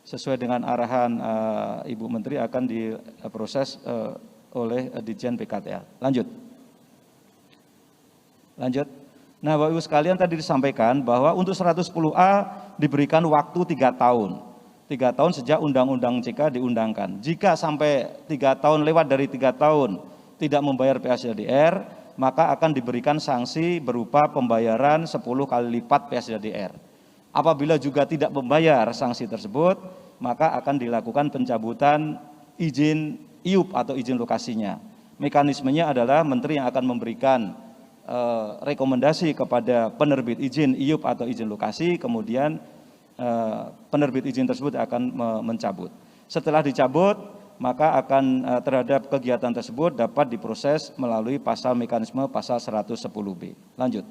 sesuai dengan arahan Ibu Menteri akan diproses oleh Ditjen PKTL. Lanjut. Nah, Bapak Ibu sekalian, tadi disampaikan bahwa untuk 110A diberikan waktu 3 tahun. 3 tahun sejak Undang-Undang CK diundangkan. Jika sampai 3 tahun, lewat dari 3 tahun tidak membayar PSDDR, maka akan diberikan sanksi berupa pembayaran 10 kali lipat PSDDR. Apabila juga tidak membayar sanksi tersebut, maka akan dilakukan pencabutan izin IUP atau izin lokasinya. Mekanismenya adalah Menteri yang akan memberikan rekomendasi kepada penerbit izin IUP atau izin lokasi, kemudian penerbit izin tersebut akan mencabut. Setelah dicabut, maka akan terhadap kegiatan tersebut dapat diproses melalui pasal mekanisme pasal 110B. Lanjut.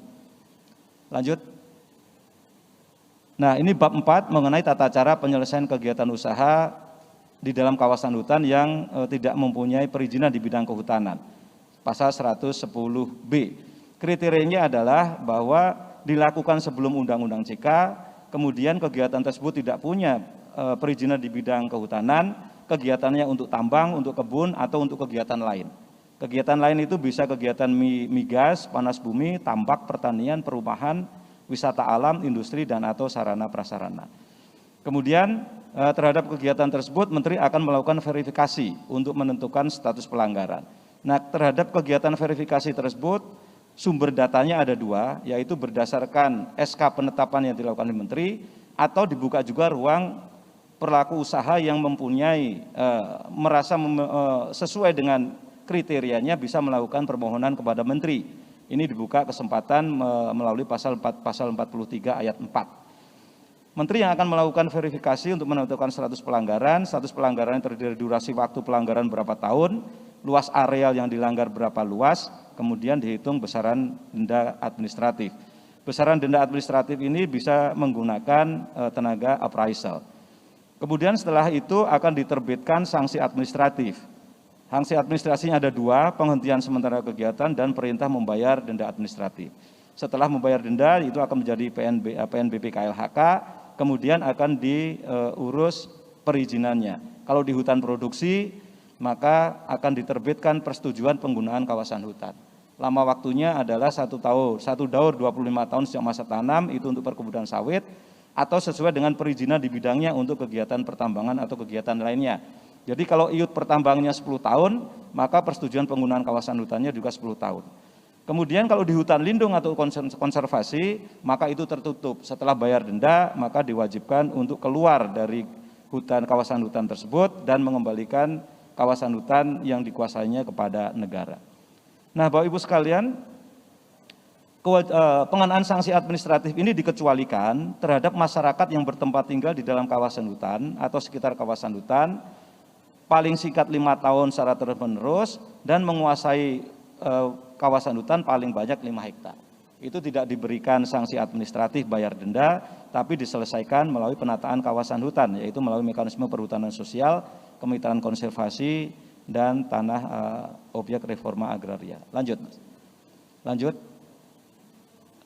Nah, ini bab 4 mengenai tata cara penyelesaian kegiatan usaha di dalam kawasan hutan yang tidak mempunyai perizinan di bidang kehutanan. Pasal 110B. Kriterianya adalah bahwa dilakukan sebelum Undang-Undang CK, kemudian kegiatan tersebut tidak punya perizinan di bidang kehutanan, kegiatannya untuk tambang, untuk kebun, atau untuk kegiatan lain. Kegiatan lain itu bisa kegiatan migas, panas bumi, tambak, pertanian, perumahan, wisata alam, industri, dan atau sarana prasarana. Kemudian terhadap kegiatan tersebut Menteri akan melakukan verifikasi untuk menentukan status pelanggaran. Nah, terhadap kegiatan verifikasi tersebut sumber datanya ada 2, yaitu berdasarkan SK penetapan yang dilakukan oleh Menteri, atau dibuka juga ruang pelaku usaha yang mempunyai merasa sesuai dengan kriterianya bisa melakukan permohonan kepada Menteri. Ini dibuka kesempatan melalui pasal 43 ayat 4. Menteri yang akan melakukan verifikasi untuk menentukan status pelanggaran yang terdiri dari durasi waktu pelanggaran berapa tahun, luas areal yang dilanggar berapa luas, kemudian dihitung besaran denda administratif. Besaran denda administratif ini bisa menggunakan tenaga appraisal. Kemudian setelah itu akan diterbitkan sanksi administratif. Sanksi administrasinya ada 2, penghentian sementara kegiatan dan perintah membayar denda administratif. Setelah membayar denda itu akan menjadi PNBP KLHK, kemudian akan diurus perizinannya. Kalau di hutan produksi, maka akan diterbitkan persetujuan penggunaan kawasan hutan. Lama waktunya adalah 1 tahun, 1 daur 25 tahun sejak masa tanam, itu untuk perkebunan sawit, atau sesuai dengan perizinan di bidangnya untuk kegiatan pertambangan atau kegiatan lainnya. Jadi kalau IUT pertambangannya 10 tahun, maka persetujuan penggunaan kawasan hutannya juga 10 tahun. Kemudian kalau di hutan lindung atau konservasi, maka itu tertutup. Setelah bayar denda, maka diwajibkan untuk keluar dari kawasan hutan tersebut dan mengembalikan kawasan hutan yang dikuasainya kepada negara. Nah, Bapak Ibu sekalian, pengenaan sanksi administratif ini dikecualikan terhadap masyarakat yang bertempat tinggal di dalam kawasan hutan atau sekitar kawasan hutan, paling singkat 5 tahun secara terus-menerus, dan menguasai kawasan hutan paling banyak 5 hektar. Itu tidak diberikan sanksi administratif bayar denda, tapi diselesaikan melalui penataan kawasan hutan, yaitu melalui mekanisme perhutanan sosial, kemitraan konservasi, dan tanah objek reforma agraria. Lanjut, Mas.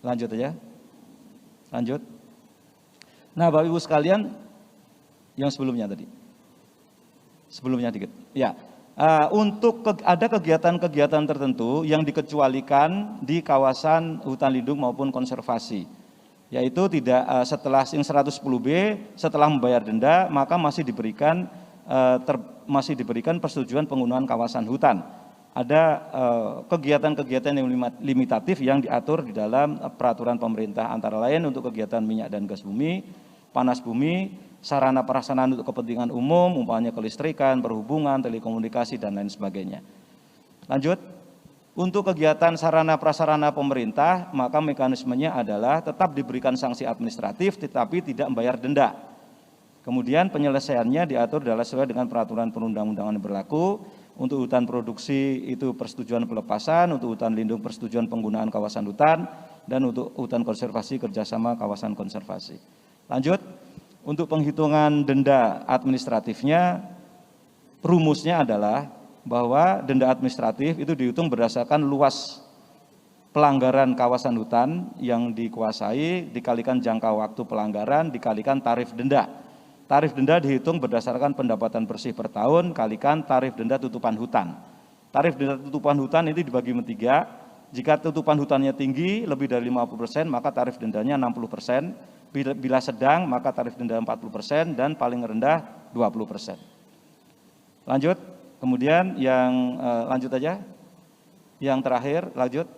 Lanjut aja. Lanjut. Nah, Bapak Ibu sekalian, yang sebelumnya tadi. Sebelumnya dikit. Ya. Untuk ada kegiatan-kegiatan tertentu yang dikecualikan di kawasan hutan lindung maupun konservasi. Yaitu tidak setelah 110B, setelah membayar denda, maka masih diberikan persetujuan penggunaan kawasan hutan. ada kegiatan-kegiatan yang limitatif yang diatur di dalam peraturan pemerintah, antara lain untuk kegiatan minyak dan gas bumi, panas bumi, sarana prasarana untuk kepentingan umum, umpamanya kelistrikan, perhubungan, telekomunikasi, dan lain sebagainya. Lanjut, untuk kegiatan sarana prasarana pemerintah, maka mekanismenya adalah tetap diberikan sanksi administratif tetapi tidak membayar denda. Kemudian penyelesaiannya diatur sesuai dengan peraturan perundang-undangan yang berlaku. Untuk hutan produksi itu persetujuan pelepasan, untuk hutan lindung persetujuan penggunaan kawasan hutan, dan untuk hutan konservasi kerjasama kawasan konservasi. Lanjut, untuk penghitungan denda administratifnya, rumusnya adalah bahwa denda administratif itu dihitung berdasarkan luas pelanggaran kawasan hutan yang dikuasai, dikalikan jangka waktu pelanggaran, dikalikan tarif denda. Tarif denda dihitung berdasarkan pendapatan bersih per tahun, kalikan tarif denda tutupan hutan. Tarif denda tutupan hutan ini dibagi mentiga. Jika tutupan hutannya tinggi, lebih dari 50%, maka tarif dendanya 60%. Bila sedang, maka tarif denda 40%, dan paling rendah 20%. Lanjut, kemudian yang lanjut aja. Yang terakhir, lanjut.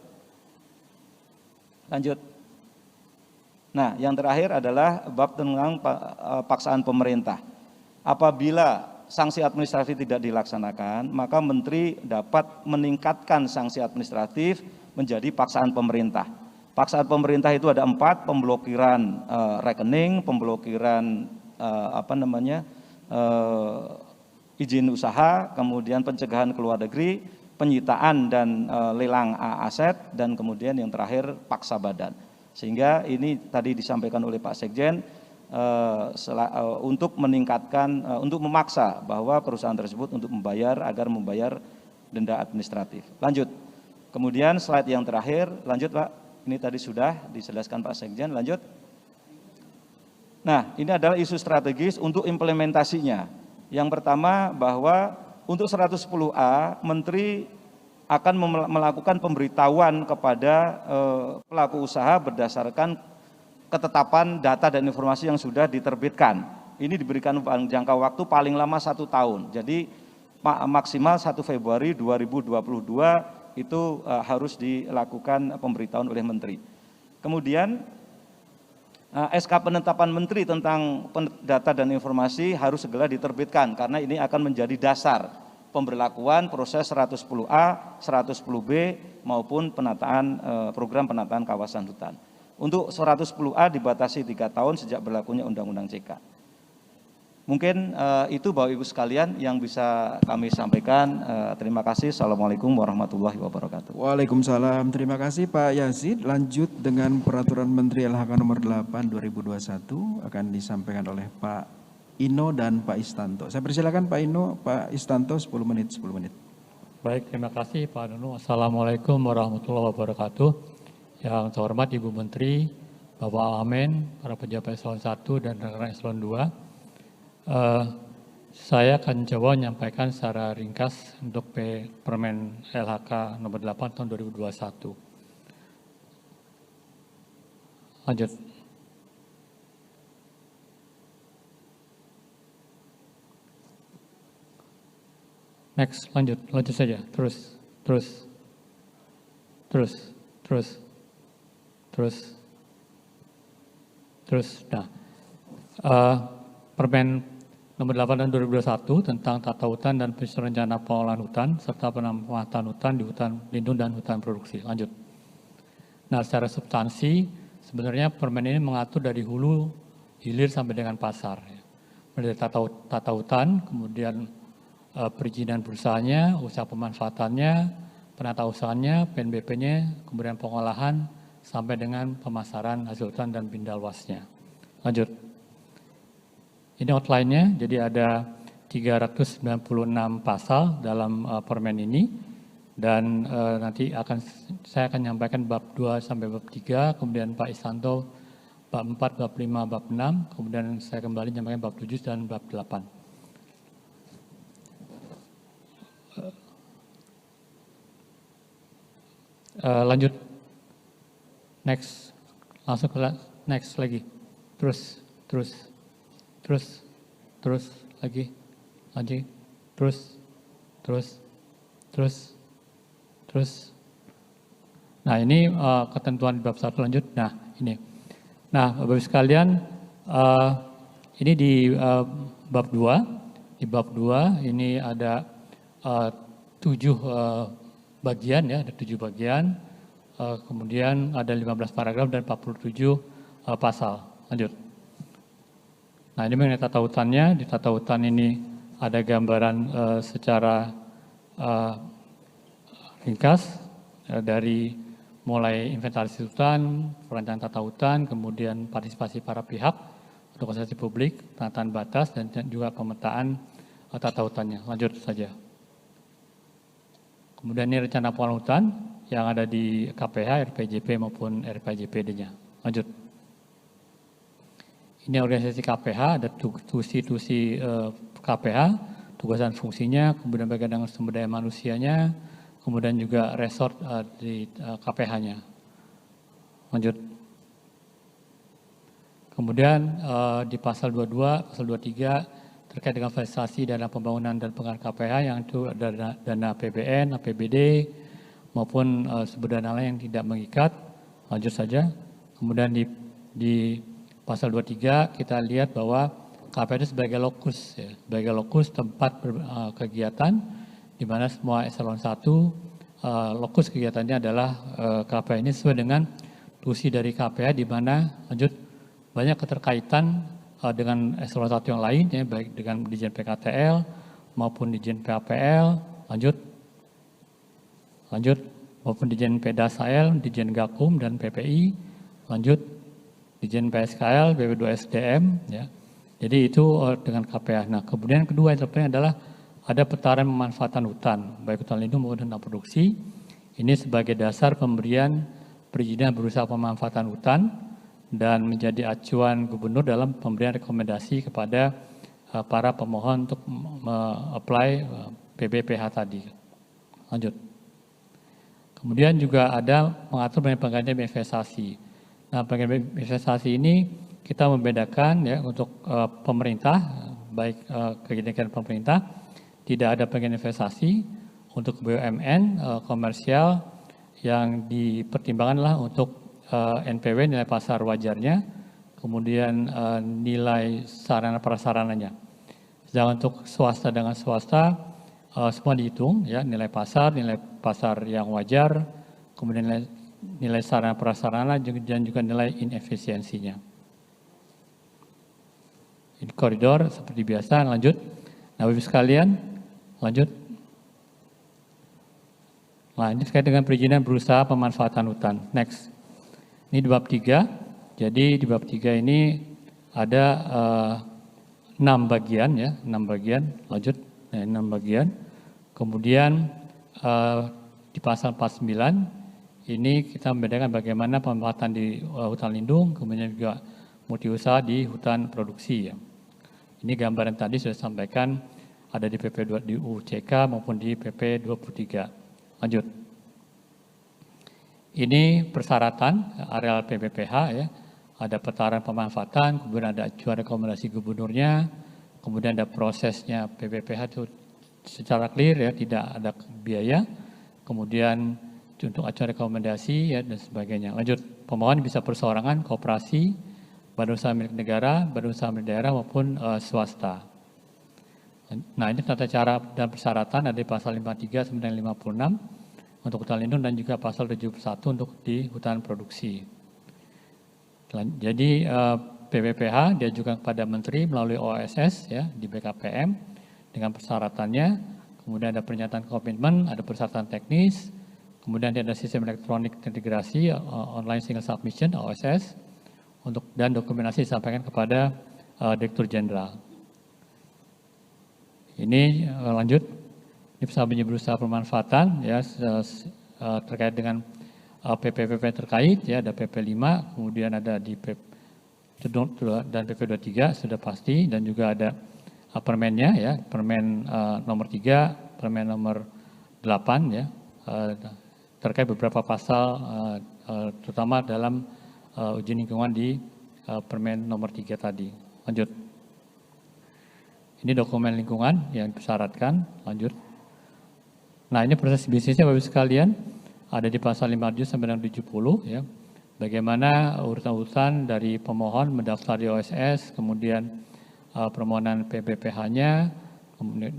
Nah, yang terakhir adalah bab tentang paksaan pemerintah. Apabila sanksi administratif tidak dilaksanakan, maka Menteri dapat meningkatkan sanksi administratif menjadi paksaan pemerintah. Paksaan pemerintah itu ada 4, pemblokiran rekening, pemblokiran izin usaha, kemudian pencegahan ke luar negeri, penyitaan dan lelang aset, dan kemudian yang terakhir paksa badan. Sehingga ini tadi disampaikan oleh Pak Sekjen untuk meningkatkan, untuk memaksa bahwa perusahaan tersebut untuk agar membayar denda administratif. Lanjut. Kemudian slide yang terakhir, lanjut Pak. Ini tadi sudah dijelaskan Pak Sekjen, lanjut. Nah, ini adalah isu strategis untuk implementasinya. Yang pertama bahwa untuk 110A, Menteri akan melakukan pemberitahuan kepada pelaku usaha berdasarkan ketetapan data dan informasi yang sudah diterbitkan. Ini diberikan jangka waktu paling lama 1 tahun. Jadi maksimal 1 Februari 2022 itu harus dilakukan pemberitahuan oleh Menteri. Kemudian SK penetapan Menteri tentang data dan informasi harus segera diterbitkan karena ini akan menjadi dasar pemberlakuan proses 110A, 110B maupun penataan program penataan kawasan hutan. Untuk 110A dibatasi 3 tahun sejak berlakunya Undang-Undang CK. Mungkin itu Bapak Ibu sekalian yang bisa kami sampaikan. Terima kasih. Assalamualaikum warahmatullahi wabarakatuh. Waalaikumsalam. Terima kasih Pak Yazid. Lanjut dengan Peraturan Menteri LHK nomor 8 2021 akan disampaikan oleh Pak Ino dan Pak Istanto. Saya persilakan Pak Ino, Pak Istanto 10 menit. Baik, terima kasih Pak Nunu. Assalamualaikum warahmatullahi wabarakatuh. Yang terhormat Ibu Menteri, Bapak Amen, para pejabat eselon 1 dan rekan eselon 2. Saya akan coba menyampaikan secara ringkas untuk Permen LHK nomor 8 tahun 2021. Lanjut. Next, lanjut saja, terus. Nah, Permen nomor 8 tahun 2021 tentang tata hutan dan rencana pengolahan hutan serta penempatan hutan di hutan lindung dan hutan produksi. Lanjut. Nah, secara substansi sebenarnya Permen ini mengatur dari hulu, hilir sampai dengan pasar. Dari tata hutan, kemudian perizinan berusahanya, usaha pemanfaatannya, penata usahanya, PNBP-nya, kemudian pengolahan, sampai dengan pemasaran hasil hutan dan pindah luasnya. Lanjut. Ini outline-nya, jadi ada 396 pasal dalam Permen ini, dan nanti saya akan menyampaikan bab 2 sampai bab 3, kemudian Pak Istanto bab 4, bab 5, bab 6, kemudian saya kembali menyampaikan bab 7 dan bab 8. Lanjut, next, langsung ke next lagi, terus lagi, terus, terus, nah ini ketentuan di bab 1 lanjut. Nah ini, nah Bapak Ibu sekalian, ini di bab 2. Di bab 2 ini ada 7 bagian ya, ada 7 bagian. Kemudian ada 15 paragraf dan 47 pasal. Lanjut. Nah ini mengenai tata utannya. Di tata utan ini ada gambaran secara ringkas dari mulai inventarisasi hutan, perencanaan tata hutan, kemudian partisipasi para pihak untuk konsultasi publik, penataan batas, dan juga pemetaan tata hutannya. Lanjut saja. Kemudian ini rencana pengelolaan hutan yang ada di KPH, RPJP maupun RPJPD-nya. Lanjut. Ini organisasi KPH, ada tusi-tusi KPH, tugas dan fungsinya, kemudian bagian dengan sumber daya manusianya, kemudian juga resort di KPH-nya. Lanjut. Kemudian di pasal 22, pasal 23 terkait dengan fasilitasi dana pembangunan dan pengelolaan KPH yang itu ada dana APBN, APBD maupun sumber dana lain yang tidak mengikat. Lanjut saja. Kemudian di pasal 23 kita lihat bahwa KPH itu sebagai lokus, ya, sebagai lokus tempat kegiatan di mana semua eselon 1 lokus kegiatannya adalah KPH ini sesuai dengan tusi dari KPH di mana lanjut banyak keterkaitan dengan eselon 1 yang lain ya, baik dengan Dijen PKTL maupun Dijen PAPL, lanjut maupun Dijen PDASAL, Dijen Gakum dan PPI, lanjut Dijen PSKL, BP2SDM ya. Jadi itu dengan KPH. Nah, kemudian kedua yang terpenting adalah ada petaran pemanfaatan hutan, baik hutan lindung maupun hutan produksi. Ini sebagai dasar pemberian perizinan berusaha pemanfaatan hutan dan menjadi acuan gubernur dalam pemberian rekomendasi kepada para pemohon untuk apply PBPH tadi. Lanjut. Kemudian juga ada mengatur mengenai penggantian investasi. Nah, penggantian investasi ini kita membedakan ya untuk pemerintah, baik kegiatan pemerintah, tidak ada penggantian investasi. Untuk BUMN komersial yang dipertimbangkanlah untuk NPW nilai pasar wajarnya, kemudian nilai sarana prasarananya. Sedangkan untuk swasta dengan swasta semua dihitung ya, nilai pasar yang wajar, kemudian nilai sarana prasarana dan juga nilai inefisiensinya. Ini koridor seperti biasa, lanjut. Nah, Bapak sekalian, lanjut. Nah, ini terkait dengan perizinan berusaha pemanfaatan hutan. Next. Ini di bab 3. Jadi di bab 3 ini ada 6 bagian ya, 6 bagian. Lanjut. Nah, 6 bagian. Kemudian di pasal 49 ini kita membedakan bagaimana pemanfaatan di hutan lindung, kemudian juga multiusaha di hutan produksi ya. Ini gambaran tadi sudah disampaikan ada di PP 2 di UCK maupun di PP 23. Lanjut. Ini persyaratan areal PBPH ya. Ada petaran pemanfaatan, kemudian ada acuan rekomendasi gubernurnya, kemudian ada prosesnya PBPH itu secara clear ya, tidak ada biaya. Kemudian untuk acuan rekomendasi ya dan sebagainya. Lanjut. Pemohon bisa perseorangan, koperasi, badan usaha milik negara, badan usaha milik daerah maupun swasta. Nah, ini tata cara dan persyaratan ada di pasal 53 sampai 56 untuk hutan lindung dan juga pasal 71 untuk di hutan produksi. Jadi PBPH diajukan kepada Menteri melalui OSS ya di BKPM dengan persyaratannya. Kemudian ada pernyataan komitmen, ada persyaratan teknis. Kemudian ada sistem elektronik integrasi online single submission OSS dan dokumentasi disampaikan kepada Direktur Jenderal. Ini lanjut. Ini berusaha pemanfaatan ya terkait dengan PP terkait ya, ada PP 5, kemudian ada di PP dan PP 23 sudah pasti, dan juga ada permennya ya, permen nomor 3, permen nomor 8 ya, terkait beberapa pasal terutama dalam uji lingkungan di permen nomor 3 tadi. Lanjut. Ini dokumen lingkungan yang disyaratkan. Lanjut. Nah, ini proses bisnisnya Bapak Ibu sekalian ada di pasal 57 sampai dengan 70 ya. Bagaimana urutan-urutan dari pemohon mendaftar di OSS, kemudian permohonan PBPH-nya, kemudian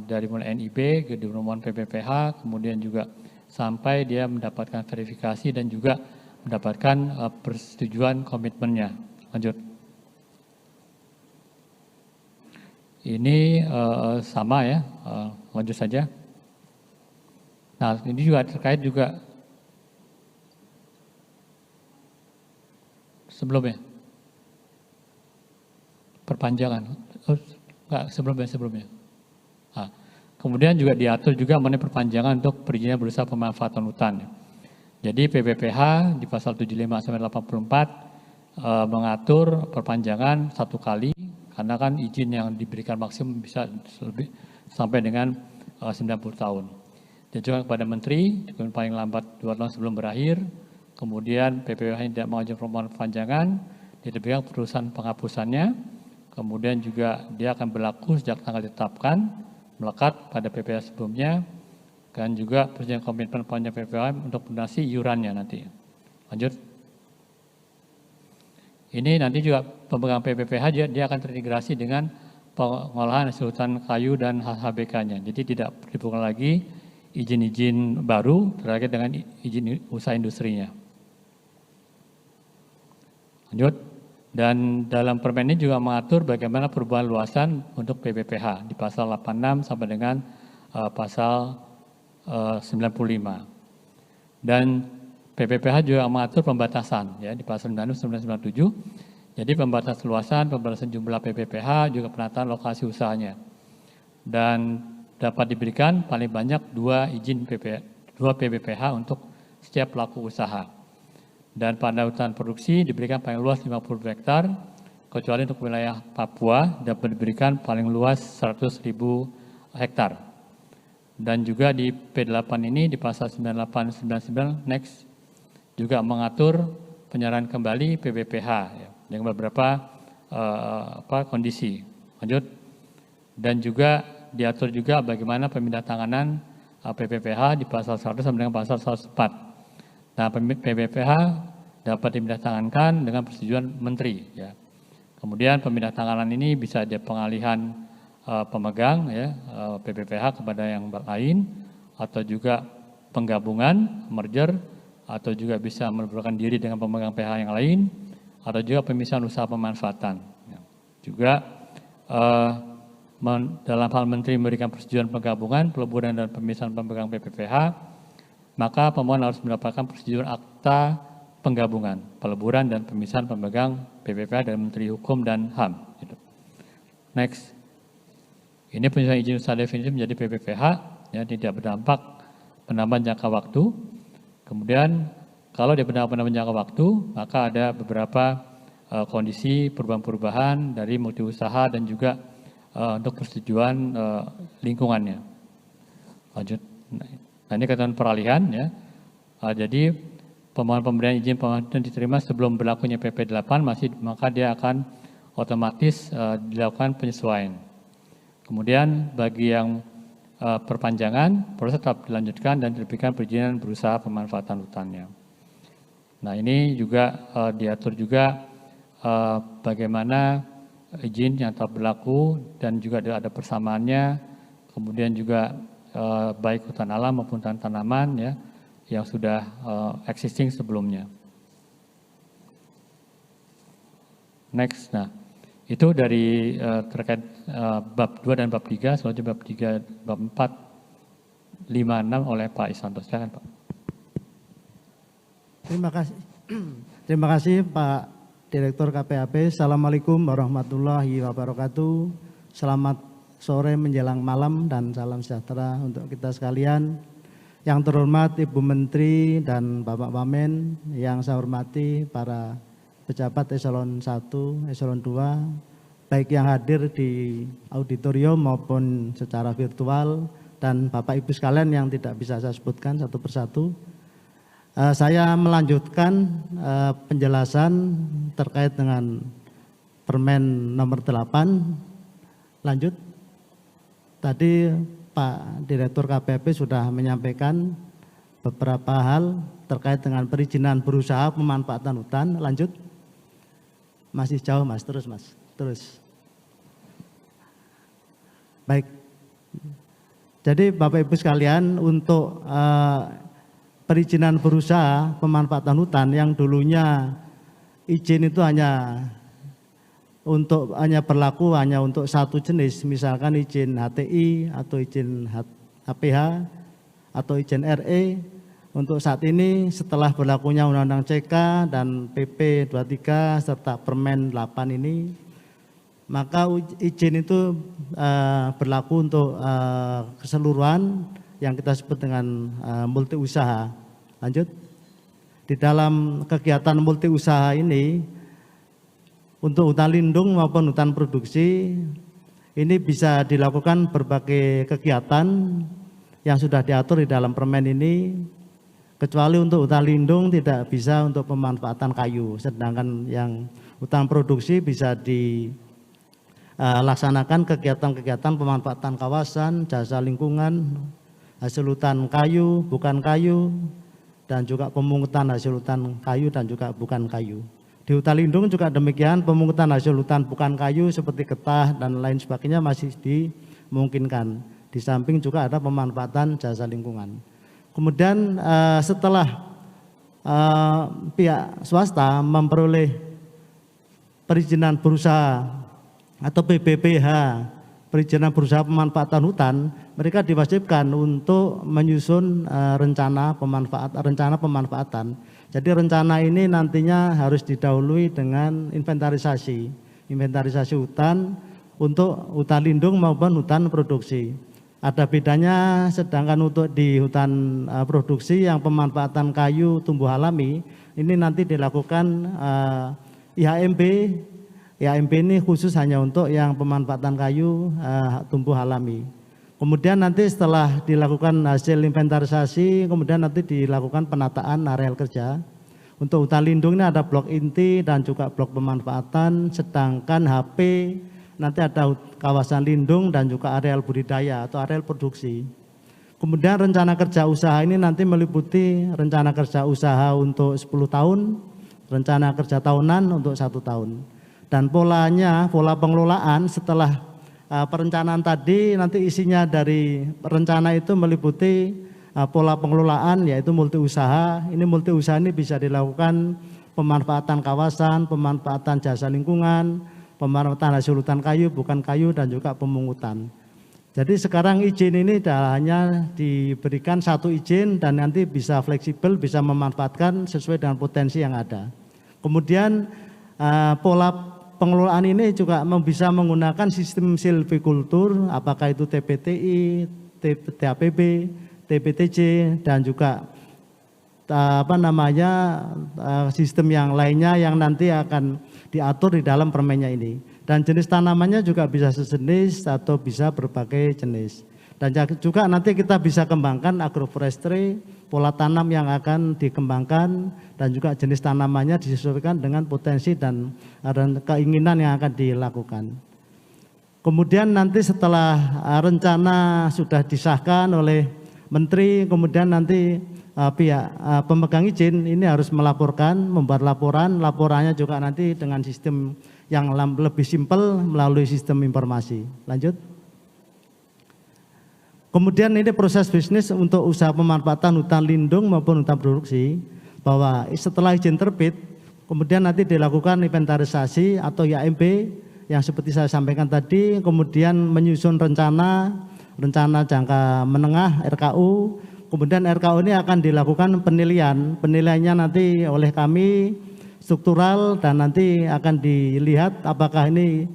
dari mulai NIB ke permohonan PBPH, kemudian juga sampai dia mendapatkan verifikasi dan juga mendapatkan persetujuan komitmennya. Lanjut. Ini sama ya, lanjut saja. Nah, ini juga terkait juga sebelumnya perpanjangan, enggak sebelumnya. Nah, kemudian juga diatur juga mengenai perpanjangan untuk perizinan berusaha pemanfaatan hutan. Jadi PBPH di pasal 75 sampai 84 mengatur perpanjangan 1 kali karena kan izin yang diberikan maksimum bisa lebih sampai dengan 90 tahun. Dan juga kepada Menteri, paling lambat 2 tahun sebelum berakhir, kemudian PPWH tidak mengajukan permohonan perpanjangan, diterbitkan keputusan penghapusannya, kemudian juga dia akan berlaku sejak tanggal ditetapkan, melekat pada PPWH sebelumnya, dan juga perjanjian komitmen panjang PPWH untuk melunasi iurannya nanti. Lanjut. Ini nanti juga pemegang PPPH dia akan terintegrasi dengan pengolahan hasil hutan kayu dan HBK-nya. Jadi tidak dibuka lagi izin-izin baru terkait dengan izin usaha industrinya. Lanjut. Dan dalam permen ini juga mengatur bagaimana perubahan luasan untuk PBPH di pasal 86 sampai dengan pasal 95. Dan PPPH juga mengatur pembatasan ya di pasal 96 97. Jadi pembatasan luasan, pembatasan jumlah PPPH, juga penataan lokasi usahanya. Dan dapat diberikan paling banyak 2 PBPH untuk setiap pelaku usaha. Dan pada hutan produksi diberikan paling luas 50 hektar, kecuali untuk wilayah Papua dapat diberikan paling luas 100.000 hektar. Dan juga di P8 ini di pasal 9899 next juga mengatur penyerahan kembali PBPH ya, dengan beberapa kondisi. Lanjut. Dan juga diatur juga bagaimana pemindahantanganan PPPH di pasal 100 sampai dengan pasal 104. Nah, PPPH dapat dipindahtangankan dengan persetujuan Menteri. Ya. Kemudian pemindahantanganan ini bisa ada pengalihan pemegang ya, PPPH kepada yang lain, atau juga penggabungan, merger, atau juga bisa merupakan diri dengan pemegang PH yang lain, atau juga pemisahan usaha pemanfaatan. Ya. Juga dalam hal Menteri memberikan persetujuan penggabungan, peleburan dan pemisahan pemegang PPPH, maka pemohon harus mendapatkan persetujuan akta penggabungan, peleburan dan pemisahan pemegang PPPH dari Menteri Hukum dan HAM. Next. Ini penyelesaian izin usaha definitif menjadi PPPH, ya, tidak berdampak penambahan jangka waktu. Kemudian kalau dia penambahan jangka waktu, maka ada beberapa kondisi perubahan-perubahan dari multi usaha dan juga untuk persetujuan lingkungannya. Lanjut. Nah, ini ketentuan peralihan ya. Jadi pemohon pemberian izin pemohon diterima sebelum berlakunya PP8 maka dia akan otomatis dilakukan penyesuaian. Kemudian bagi yang perpanjangan proses tetap dilanjutkan dan diterbitkan perizinan berusaha pemanfaatan hutannya. Nah, ini juga diatur juga bagaimana izin yang tetap berlaku dan juga ada persamaannya. Kemudian juga baik hutan alam maupun hutan tanaman ya yang sudah existing sebelumnya. Next, nah itu dari terkait bab 2 dan bab 3, selanjutnya bab 3, bab 4, 5, 6 oleh Pak Iswanto. Silakan Pak. Terima kasih. Terima kasih Pak Direktur KPAP. Assalamualaikum warahmatullahi wabarakatuh. Selamat sore menjelang malam dan salam sejahtera untuk kita sekalian. Yang terhormat Ibu Menteri dan Bapak Wamen, yang saya hormati para pejabat eselon 1, eselon 2, baik yang hadir di auditorium maupun secara virtual, dan Bapak Ibu sekalian yang tidak bisa saya sebutkan satu persatu. Saya melanjutkan penjelasan terkait dengan Permen nomor 8. Lanjut. Tadi Pak Direktur KPAP sudah menyampaikan beberapa hal terkait dengan perizinan berusaha pemanfaatan hutan. Lanjut. Masih jauh Mas, terus Mas, terus. Baik. Jadi Bapak Ibu sekalian, untuk perizinan berusaha pemanfaatan hutan yang dulunya izin itu hanya berlaku untuk satu jenis, misalkan izin HTI atau izin HPH atau izin RE. Untuk saat ini setelah berlakunya Undang-Undang CK dan PP 23 serta Permen 8 ini, maka izin itu berlaku untuk keseluruhan yang kita sebut dengan multi usaha. Lanjut. Di dalam kegiatan multi usaha ini, untuk hutan lindung maupun hutan produksi, ini bisa dilakukan berbagai kegiatan yang sudah diatur di dalam permen ini, kecuali untuk hutan lindung tidak bisa untuk pemanfaatan kayu, sedangkan yang hutan produksi bisa dilaksanakan kegiatan-kegiatan pemanfaatan kawasan, jasa lingkungan, hasil hutan kayu, bukan kayu, dan juga pemungutan hasil hutan kayu dan juga bukan kayu. Di hutan lindung juga demikian, pemungutan hasil hutan bukan kayu seperti getah dan lain sebagainya masih dimungkinkan. Di samping juga ada pemanfaatan jasa lingkungan. Kemudian setelah pihak swasta memperoleh perizinan berusaha atau PBPH, perizinan berusaha pemanfaatan hutan, mereka diwajibkan untuk menyusun rencana pemanfaatan. Jadi rencana ini nantinya harus didahului dengan inventarisasi hutan untuk hutan lindung maupun hutan produksi. Ada bedanya, sedangkan untuk di hutan produksi yang pemanfaatan kayu tumbuh alami, ini nanti dilakukan IHMB. IHMB ini khusus hanya untuk yang pemanfaatan kayu tumbuh alami. Kemudian nanti setelah dilakukan hasil inventarisasi, kemudian nanti dilakukan penataan areal kerja. Untuk hutan lindung ini ada blok inti dan juga blok pemanfaatan, sedangkan HP nanti ada kawasan lindung dan juga areal budidaya atau areal produksi. Kemudian rencana kerja usaha ini nanti meliputi rencana kerja usaha untuk 10 tahun, rencana kerja tahunan untuk 1 tahun. Dan pola pengelolaan setelah perencanaan tadi, nanti isinya dari rencana itu meliputi pola pengelolaan yaitu multi usaha. Ini multi usaha ini bisa dilakukan pemanfaatan kawasan, pemanfaatan jasa lingkungan, pemanfaatan hasil hutan kayu, bukan kayu, dan juga pemungutan. Jadi sekarang izin ini hanya diberikan satu izin dan nanti bisa fleksibel, bisa memanfaatkan sesuai dengan potensi yang ada. Kemudian pola pengelolaan ini juga bisa menggunakan sistem silvikultur, apakah itu TPTI, TAPB, TPTJ, dan juga sistem yang lainnya yang nanti akan diatur di dalam permennya ini. Dan jenis tanamannya juga bisa sejenis atau bisa berbagai jenis. Dan juga nanti kita bisa kembangkan agroforestry, pola tanam yang akan dikembangkan, dan juga jenis tanamannya disesuaikan dengan potensi dan keinginan yang akan dilakukan. Kemudian nanti setelah rencana sudah disahkan oleh Menteri, kemudian nanti pihak pemegang izin ini harus melaporkan, membuat laporannya juga nanti dengan sistem yang lebih simpel melalui sistem informasi. Lanjut. Kemudian ini proses bisnis untuk usaha pemanfaatan hutan lindung maupun hutan produksi, bahwa setelah izin terbit, kemudian nanti dilakukan inventarisasi atau IHMB yang seperti saya sampaikan tadi, kemudian menyusun rencana jangka menengah RKU. Kemudian RKU ini akan dilakukan penilaiannya nanti oleh kami struktural, dan nanti akan dilihat apakah ini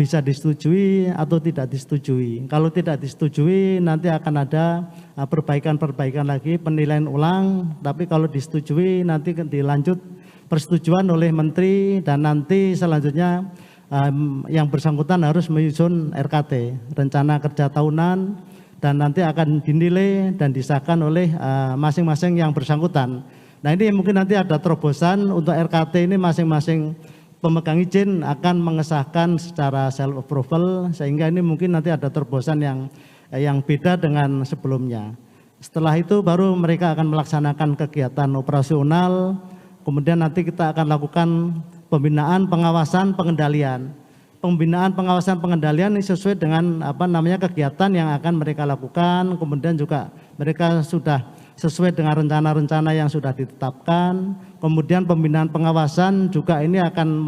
bisa disetujui atau tidak disetujui. Kalau tidak disetujui nanti akan ada perbaikan lagi, penilaian ulang, tapi kalau disetujui nanti dilanjut persetujuan oleh Menteri, dan nanti selanjutnya yang bersangkutan harus menyusun RKT, rencana kerja tahunan, dan nanti akan dinilai dan disahkan oleh masing-masing yang bersangkutan. Nah ini mungkin nanti ada terobosan untuk RKT ini, masing-masing pemegang izin akan mengesahkan secara self approval, sehingga ini mungkin nanti ada terobosan yang yang beda dengan sebelumnya. Setelah itu baru mereka akan melaksanakan kegiatan operasional, kemudian nanti kita akan lakukan pembinaan, pengawasan, pengendalian. Pembinaan, pengawasan, pengendalian ini sesuai dengan kegiatan yang akan mereka lakukan, kemudian juga mereka sudah sesuai dengan rencana-rencana yang sudah ditetapkan. Kemudian pembinaan pengawasan juga ini akan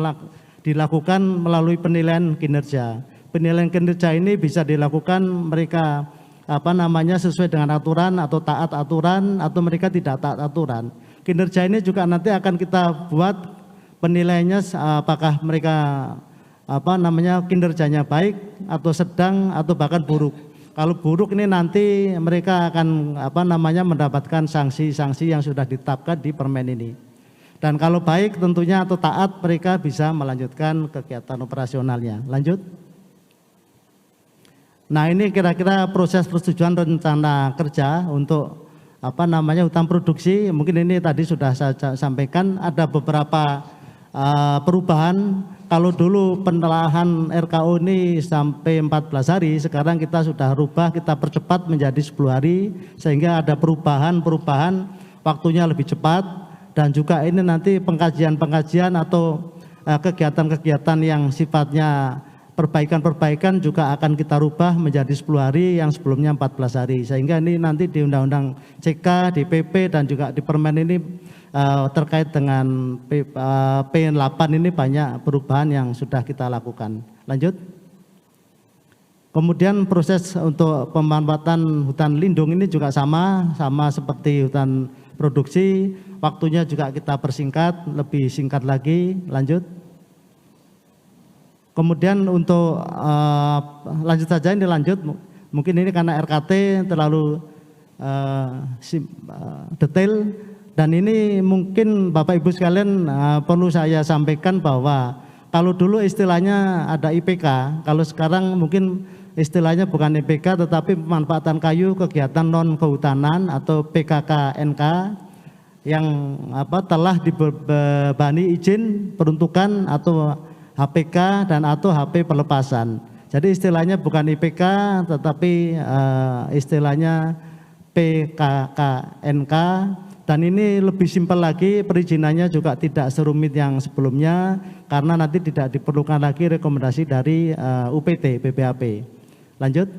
dilakukan melalui penilaian kinerja. Penilaian kinerja ini bisa dilakukan mereka sesuai dengan aturan atau taat aturan atau mereka tidak taat aturan. Kinerja ini juga nanti akan kita buat penilaiannya apakah mereka kinerjanya baik atau sedang atau bahkan buruk. Kalau buruk ini nanti mereka akan mendapatkan sanksi-sanksi yang sudah ditetapkan di permen ini. Dan kalau baik tentunya atau taat mereka bisa melanjutkan kegiatan operasionalnya. Lanjut. Nah, ini kira-kira proses persetujuan rencana kerja untuk hutan produksi. Mungkin ini tadi sudah saya sampaikan ada beberapa perubahan. Kalau dulu penelahan RKO ini sampai 14 hari, sekarang kita sudah rubah, kita percepat menjadi 10 hari, sehingga ada perubahan waktunya lebih cepat, dan juga ini nanti pengkajian atau kegiatan-kegiatan yang sifatnya perbaikan juga akan kita rubah menjadi 10 hari yang sebelumnya 14 hari, sehingga ini nanti di Undang-Undang CK, di PP, dan juga di Permen ini terkait dengan P8 ini banyak perubahan yang sudah kita lakukan. Lanjut. Kemudian proses untuk pemanfaatan hutan lindung ini juga sama seperti hutan produksi, waktunya juga kita persingkat, lebih singkat lagi. Lanjut. Kemudian untuk lanjut saja, ini lanjut. Mungkin ini karena RKT terlalu detail. Dan ini mungkin Bapak Ibu sekalian perlu saya sampaikan bahwa kalau dulu istilahnya ada IPK, kalau sekarang mungkin istilahnya bukan IPK tetapi pemanfaatan kayu kegiatan non kehutanan atau PKK-NK yang telah dibebani izin peruntukan atau HPK dan atau HP pelepasan. Jadi istilahnya bukan IPK tetapi istilahnya PKK-NK. Dan ini lebih simpel lagi, perizinannya juga tidak serumit yang sebelumnya karena nanti tidak diperlukan lagi rekomendasi dari UPT BPHP. Lanjut.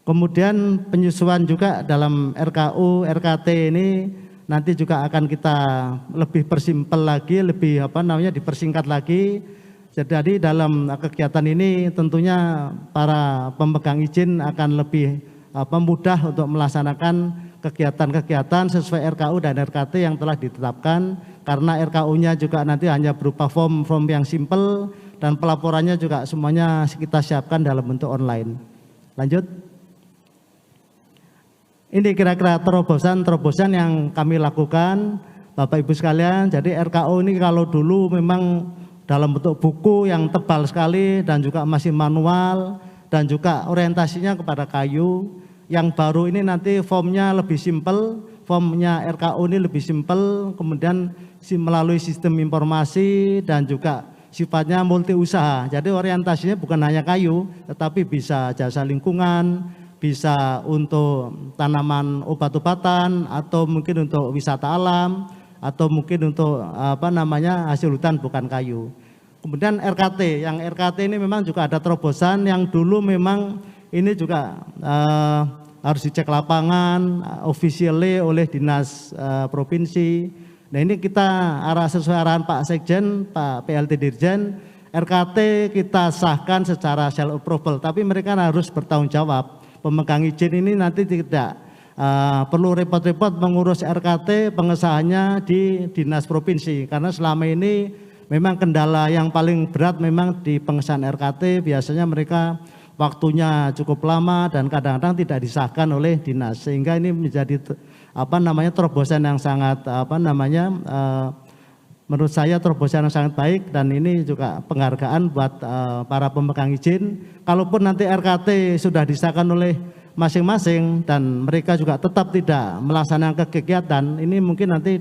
Kemudian penyesuaian juga dalam RKU, RKT ini nanti juga akan kita lebih persimpel lagi, lebih dipersingkat lagi. Jadi dalam kegiatan ini tentunya para pemegang izin akan lebih mudah untuk melaksanakan kegiatan-kegiatan sesuai RKU dan RKT yang telah ditetapkan, karena RKU-nya juga nanti hanya berupa form yang simpel dan pelaporannya juga semuanya kita siapkan dalam bentuk online. Lanjut. Ini kira-kira terobosan yang kami lakukan Bapak Ibu sekalian. Jadi RKU ini kalau dulu memang dalam bentuk buku yang tebal sekali dan juga masih manual dan juga orientasinya kepada kayu. Yang baru ini nanti formnya lebih simpel, formnya RKU ini lebih simpel, kemudian melalui sistem informasi dan juga sifatnya multi usaha. Jadi orientasinya bukan hanya kayu, tetapi bisa jasa lingkungan, bisa untuk tanaman obat-obatan, atau mungkin untuk wisata alam, atau mungkin untuk hasil hutan bukan kayu. Kemudian RKT, yang RKT ini memang juga ada terobosan yang dulu memang ini juga harus dicek lapangan officially oleh dinas provinsi. Nah, ini kita sesuai arahan Pak Sekjen, Pak PLT Dirjen, RKT kita sahkan secara self approval, tapi mereka harus bertanggung jawab. Pemegang izin ini nanti tidak perlu repot-repot mengurus RKT pengesahannya di dinas provinsi, karena selama ini memang kendala yang paling berat memang di pengesahan RKT, biasanya mereka waktunya cukup lama dan kadang-kadang tidak disahkan oleh dinas, sehingga ini menjadi terobosan yang sangat menurut saya terobosan yang sangat baik, dan ini juga penghargaan buat para pemegang izin. Kalaupun nanti RKT sudah disahkan oleh masing-masing dan mereka juga tetap tidak melaksanakan kegiatan, ini mungkin nanti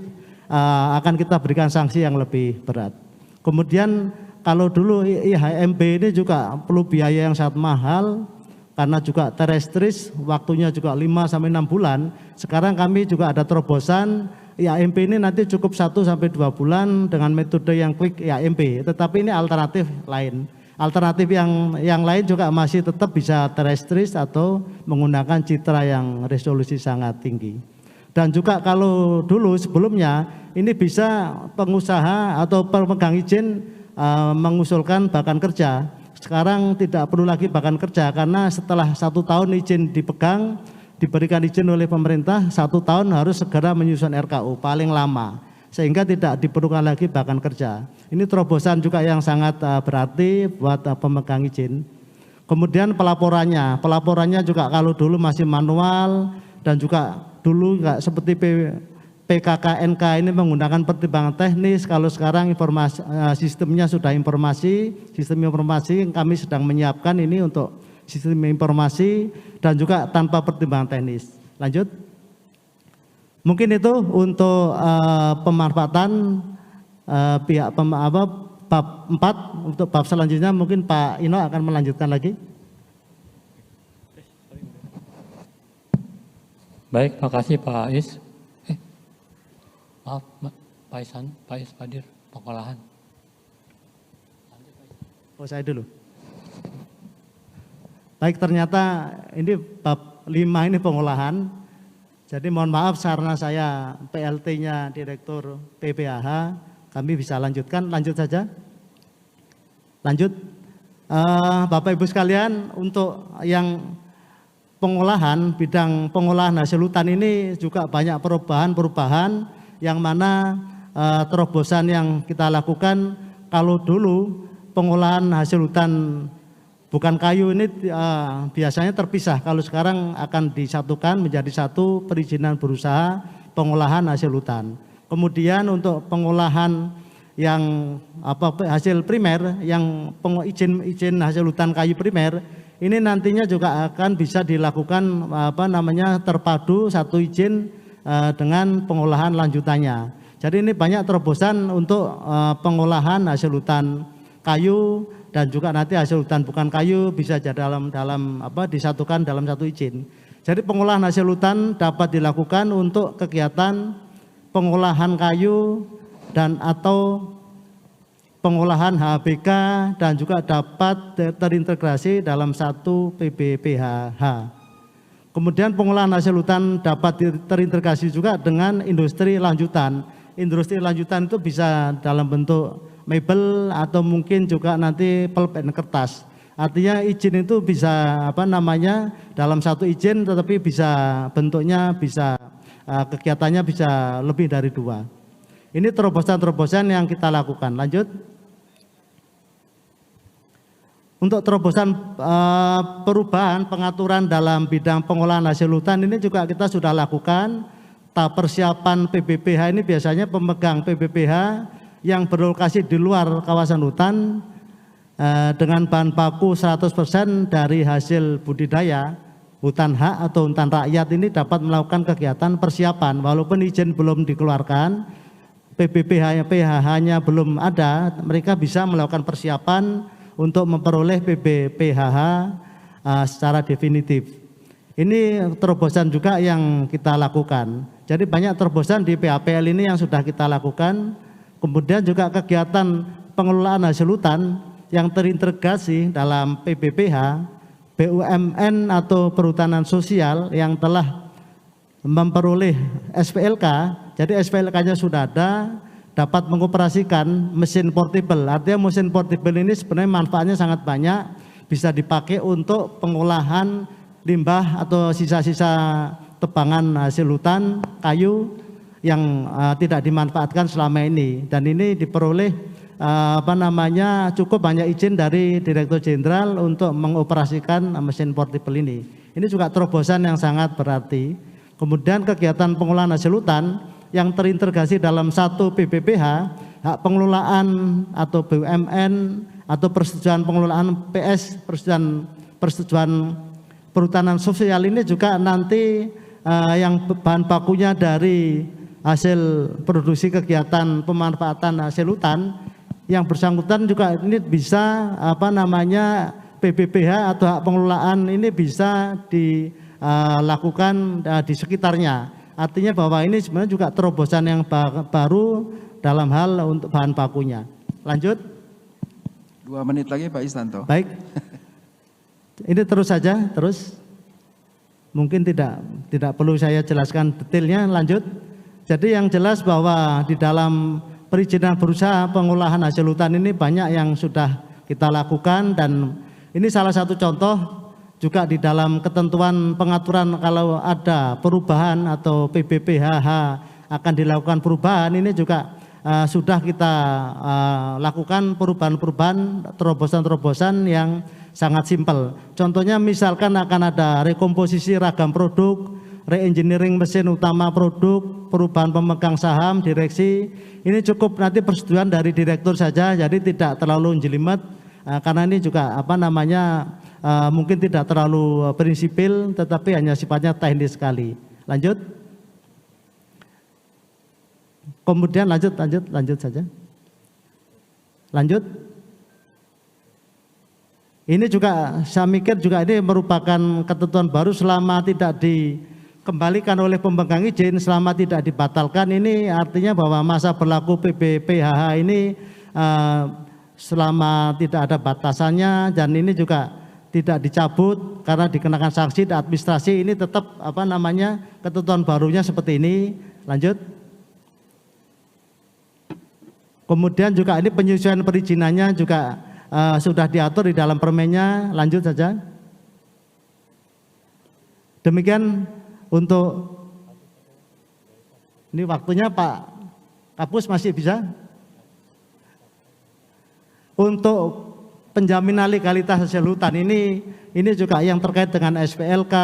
akan kita berikan sanksi yang lebih berat. Kemudian kalau dulu IHMB ini juga perlu biaya yang sangat mahal, karena juga terestris waktunya juga 5 sampai 6 bulan. Sekarang kami juga ada terobosan IAMP ini nanti cukup 1 sampai 2 bulan dengan metode yang quick IAMP, tetapi ini alternatif lain. Alternatif yang lain juga masih tetap bisa terestris atau menggunakan citra yang resolusi sangat tinggi. Dan juga kalau dulu sebelumnya ini bisa pengusaha atau pemegang izin mengusulkan bahkan kerja. Sekarang tidak perlu lagi bahkan kerja karena setelah 1 tahun izin dipegang, diberikan izin oleh pemerintah, 1 tahun harus segera menyusun RKU paling lama, sehingga tidak diperlukan lagi bahkan kerja. Ini terobosan juga yang sangat berarti buat pemegang izin. Kemudian pelaporannya juga kalau dulu masih manual dan juga dulu nggak seperti PKKNK ini menggunakan pertimbangan teknis. Kalau sekarang informasi sistemnya sudah sistem informasi kami sedang menyiapkan ini untuk sistem informasi dan juga tanpa pertimbangan teknis. Lanjut. Mungkin itu untuk pemanfaatan pihak bab 4. Untuk bab selanjutnya mungkin Pak Ino akan melanjutkan lagi. Baik, makasih Pak Ais. Maaf, Pak Isan, Pak Ispadir, pengolahan. Oh, saya dulu. Baik, ternyata ini bab 5 ini pengolahan. Jadi mohon maaf karena saya PLT-nya Direktur PPAH, kami bisa lanjutkan. Lanjut saja. Lanjut. Bapak Ibu sekalian, untuk yang pengolahan, bidang pengolahan hasil hutan ini juga banyak perubahan yang mana terobosan yang kita lakukan. Kalau dulu pengolahan hasil hutan bukan kayu ini biasanya terpisah, kalau sekarang akan disatukan menjadi satu perizinan berusaha pengolahan hasil hutan. Kemudian untuk pengolahan yang hasil primer, yang izin hasil hutan kayu primer, ini nantinya juga akan bisa dilakukan terpadu satu izin dengan pengolahan lanjutannya. Jadi ini banyak terobosan untuk pengolahan hasil hutan kayu dan juga nanti hasil hutan bukan kayu bisa jadi disatukan dalam satu izin. Jadi pengolahan hasil hutan dapat dilakukan untuk kegiatan pengolahan kayu dan atau pengolahan HBK dan juga dapat terintegrasi dalam satu PBPHH. Kemudian pengolahan hasil hutan dapat terintegrasi juga dengan industri lanjutan. Industri lanjutan itu bisa dalam bentuk mebel atau mungkin juga nanti pulp and kertas. Artinya izin itu bisa dalam satu izin tetapi bisa bentuknya bisa kegiatannya bisa lebih dari 2. Ini terobosan-terobosan yang kita lakukan. Lanjut. Untuk terobosan perubahan pengaturan dalam bidang pengolahan hasil hutan ini juga kita sudah lakukan. Tahap persiapan PBPH ini biasanya pemegang PBPH yang berlokasi di luar kawasan hutan dengan bahan baku 100% dari hasil budidaya hutan hak atau hutan rakyat ini dapat melakukan kegiatan persiapan walaupun izin belum dikeluarkan, PBPH-nya belum ada, mereka bisa melakukan persiapan untuk memperoleh PBPHH secara definitif. Ini terobosan juga yang kita lakukan. Jadi banyak terobosan di PAPL ini yang sudah kita lakukan. Kemudian juga kegiatan pengelolaan hasil hutan yang terintegrasi dalam PBPH, BUMN atau perhutanan sosial yang telah memperoleh SPLK. Jadi SPLK-nya sudah ada, dapat mengoperasikan mesin portable. Artinya mesin portable ini sebenarnya manfaatnya sangat banyak, bisa dipakai untuk pengolahan limbah atau sisa-sisa tebangan hasil hutan kayu yang tidak dimanfaatkan selama ini. Dan ini diperoleh cukup banyak izin dari Direktur Jenderal untuk mengoperasikan mesin portable ini. Ini juga terobosan yang sangat berarti. Kemudian kegiatan pengolahan hasil hutan yang terintegrasi dalam satu PBPH, hak pengelolaan atau BUMN atau persetujuan pengelolaan PS, persetujuan perhutanan sosial ini juga nanti yang bahan bakunya dari hasil produksi kegiatan pemanfaatan hasil hutan yang bersangkutan juga ini bisa PBPH atau hak pengelolaan ini bisa dilakukan di sekitarnya. Artinya bahwa ini sebenarnya juga terobosan yang baru dalam hal untuk bahan bakunya. Lanjut. 2 menit lagi Pak Istanto. Baik. Ini terus saja, terus. Mungkin tidak perlu saya jelaskan detailnya, lanjut. Jadi yang jelas bahwa di dalam perizinan berusaha pengolahan hasil hutan ini banyak yang sudah kita lakukan, dan ini salah satu contoh juga di dalam ketentuan pengaturan kalau ada perubahan atau PBPHH akan dilakukan perubahan, ini juga sudah kita lakukan perubahan-perubahan, terobosan-terobosan yang sangat simpel. Contohnya misalkan akan ada rekomposisi ragam produk, re-engineering mesin utama produk, perubahan pemegang saham, direksi. Ini cukup nanti persetujuan dari direktur saja, jadi tidak terlalu jelimet, karena ini juga mungkin tidak terlalu prinsipil, tetapi hanya sifatnya teknis sekali. Lanjut. Kemudian lanjut saja. Lanjut. Ini juga saya mikir juga ini merupakan ketentuan baru selama tidak dikembalikan oleh pemegang izin, selama tidak dibatalkan. Ini artinya bahwa masa berlaku PBPHH ini selama tidak ada batasannya, dan ini juga tidak dicabut karena dikenakan sanksi administrasi, ini tetap ketentuan barunya seperti ini. Lanjut. Kemudian juga ini penyesuaian perizinannya juga sudah diatur di dalam permennya. Lanjut saja. Demikian untuk ini waktunya Pak Kapus masih bisa. Untuk penjaminan legalitas hasil hutan ini juga yang terkait dengan SPLK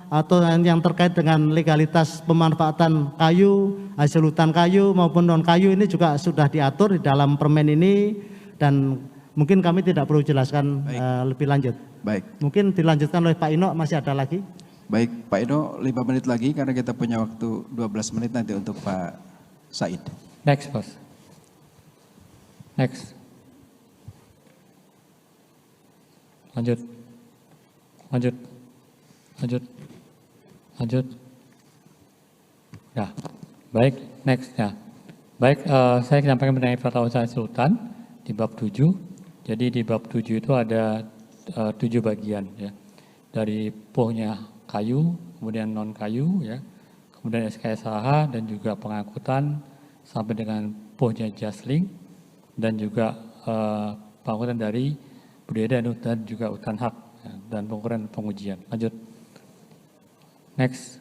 atau yang terkait dengan legalitas pemanfaatan kayu, hasil hutan kayu maupun non kayu, ini juga sudah diatur di dalam permen ini, dan mungkin kami tidak perlu jelaskan lebih lanjut. Baik. Mungkin dilanjutkan oleh Pak Ino, masih ada lagi. Baik, Pak Ino 5 menit lagi karena kita punya waktu 12 menit nanti untuk Pak Said. Next, Bos. Next. Lanjut. Ya, baik, next ya. Baik, saya menyampaikan mengenai peraturan sultan di bab 7. Jadi di bab 7 itu ada 7 bagian ya. Dari pohnya kayu, kemudian non kayu ya, kemudian SKSH dan juga pengangkutan sampai dengan pohnya jasling, dan juga pengangkutan dari budaya dan juga hutan hak ya, dan pengukuran pengujian. Lanjut. Next.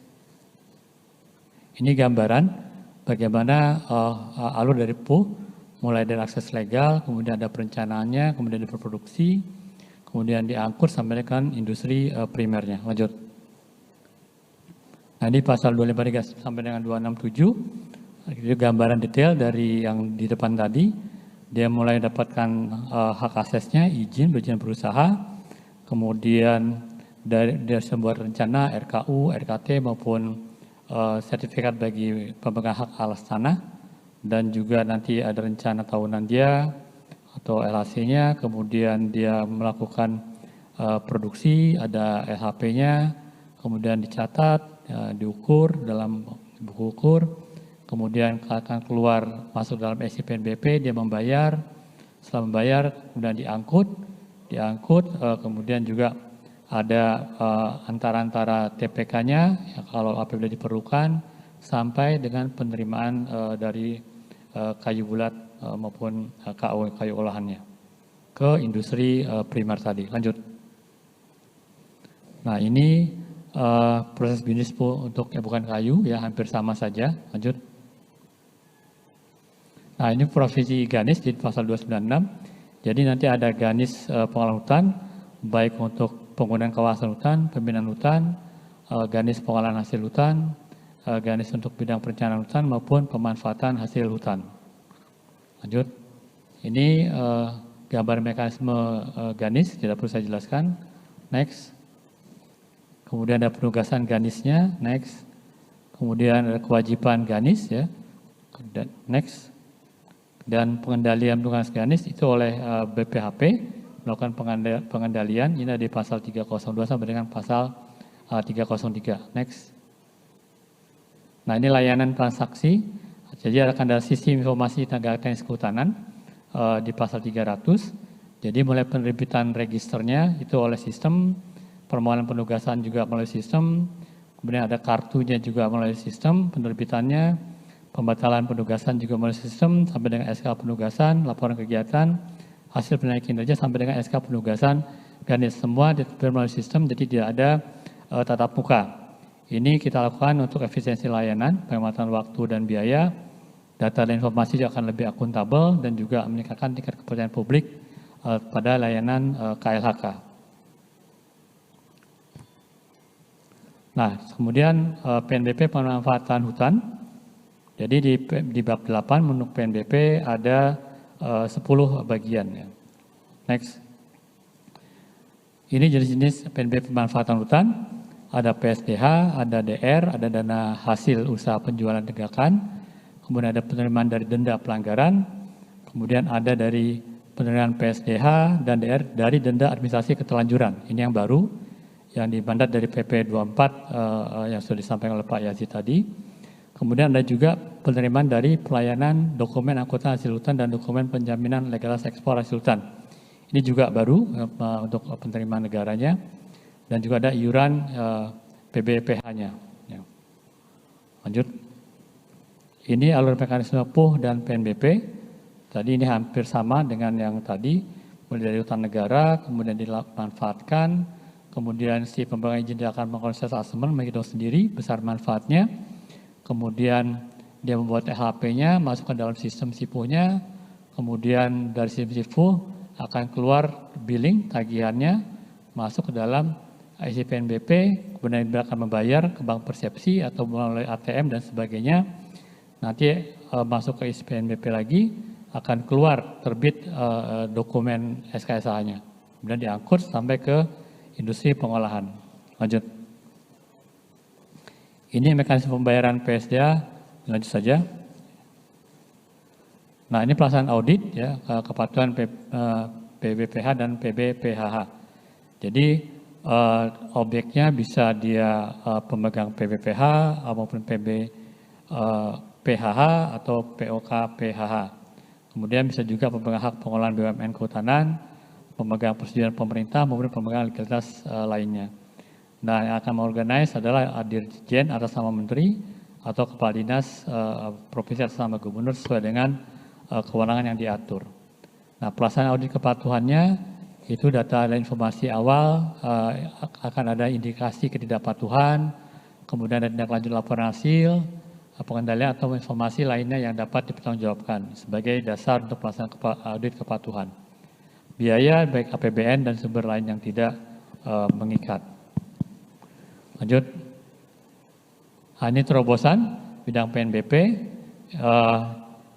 Ini gambaran bagaimana alur dari PUH, mulai dari akses legal, kemudian ada perencanaannya, kemudian diproduksi, kemudian diangkut sampai dengan industri primernya. Lanjut. Nah, ini pasal 253 sampai dengan 267, itu gambaran detail dari yang di depan tadi. Dia mulai dapatkan hak aksesnya, izin berusaha, kemudian dari sebuah rencana RKU, RKT maupun sertifikat bagi pemegang hak alas tanah, dan juga nanti ada rencana tahunan dia atau LHC-nya, kemudian dia melakukan produksi, ada LHP-nya, kemudian dicatat, diukur dalam buku ukur, kemudian akan keluar masuk dalam SIPNBP, dia membayar, setelah membayar kemudian diangkut, kemudian juga ada antara TPK-nya ya, kalau apabila diperlukan, sampai dengan penerimaan dari kayu bulat maupun kayu olahannya ke industri primer tadi. Lanjut. Nah, ini proses bisnis untuk bukan kayu ya, hampir sama saja. Lanjut. Nah, ini provisi GANIS di pasal 296. Jadi nanti ada GANIS pengolahan hutan, baik untuk penggunaan kawasan hutan, pembinaan hutan, GANIS pengolahan hasil hutan, GANIS untuk bidang perencanaan hutan maupun pemanfaatan hasil hutan. Lanjut. Ini gambar mekanisme GANIS, tidak perlu saya jelaskan. Next. Kemudian ada penugasan GANIS-nya. Next. Kemudian ada kewajiban GANIS ya. Next. Dan pengendalian penugasan GANIS itu oleh BPHP melakukan pengendalian. Ini ada di pasal 302 sampai dengan pasal 303. Next. Nah, ini layanan transaksi. Jadi akan ada sistem informasi tenaga teknis kehutanan di pasal 300. Jadi mulai penerbitan registernya itu oleh sistem, permohonan penugasan juga melalui sistem, kemudian ada kartunya juga melalui sistem penerbitannya, pembatalan penugasan juga melalui sistem sampai dengan SK penugasan, laporan kegiatan, hasil penilaian kinerja sampai dengan SK penugasan, dan semua melalui sistem, jadi tidak ada tatap muka. Ini kita lakukan untuk efisiensi layanan, penghematan waktu dan biaya, data dan informasi juga akan lebih akuntabel dan juga meningkatkan tingkat kepercayaan publik pada layanan KLHK. Nah, kemudian PNBP pemanfaatan hutan. Jadi di bab 8 menurut PNBP ada 10 bagian. Ya. Next. Ini jenis-jenis PNBP pemanfaatan hutan. Ada PSDH, ada DR, ada dana hasil usaha penjualan tegakan, kemudian ada penerimaan dari denda pelanggaran, kemudian ada dari penerimaan PSDH dan DR dari denda administrasi keterlanjuran. Ini yang baru, yang dimandat dari PP 24 yang sudah disampaikan oleh Pak Yazid tadi. Kemudian ada juga penerimaan dari pelayanan dokumen angkutan hasil hutan dan dokumen penjaminan legalitas ekspor hasil hutan. Ini juga baru untuk penerimaan negaranya. Dan juga ada iuran PBPH-nya. Ya. Lanjut. Ini alur mekanisme PUH dan PNBP. Tadi ini hampir sama dengan yang tadi, mulai dari hutan negara, kemudian dimanfaatkan, kemudian si pemegang izin dia akan melakukan assessment, menghitung sendiri besar manfaatnya, kemudian dia membuat EHP-nya, masuk ke dalam sistem SIPU-nya, kemudian dari sistem SIPU akan keluar billing, tagihannya, masuk ke dalam IC PNBP, kemudian dia akan membayar ke bank persepsi atau melalui ATM dan sebagainya. Nanti masuk ke IC PNBP lagi, akan keluar terbit dokumen SKSH-nya. Kemudian diangkut sampai ke industri pengolahan. Lanjut. Ini mekanisme pembayaran PSDA, lanjut saja. Nah, ini pelaksanaan audit ya, kepatuhan PBPH dan PBPHH. Jadi objeknya bisa dia pemegang PBPH maupun PHH atau POK PHH. Kemudian bisa juga pemegang hak pengolahan BUMN kehutanan, pemegang persetujuan pemerintah maupun pemegang legalitas lainnya. Nah, yang akan mengorganize adalah Dirjen atas nama Menteri atau Kepala Dinas Provinsi atas nama Gubernur sesuai dengan kewenangan yang diatur. Nah, pelaksanaan audit kepatuhannya itu data dan informasi awal, akan ada indikasi ketidakpatuhan, kemudian ada tindak lanjut laporan hasil, pengendalian atau informasi lainnya yang dapat dipertanggungjawabkan sebagai dasar untuk pelaksanaan audit kepatuhan. Biaya baik APBN dan sumber lain yang tidak mengikat. Lanjut. Ini terobosan bidang PNBP,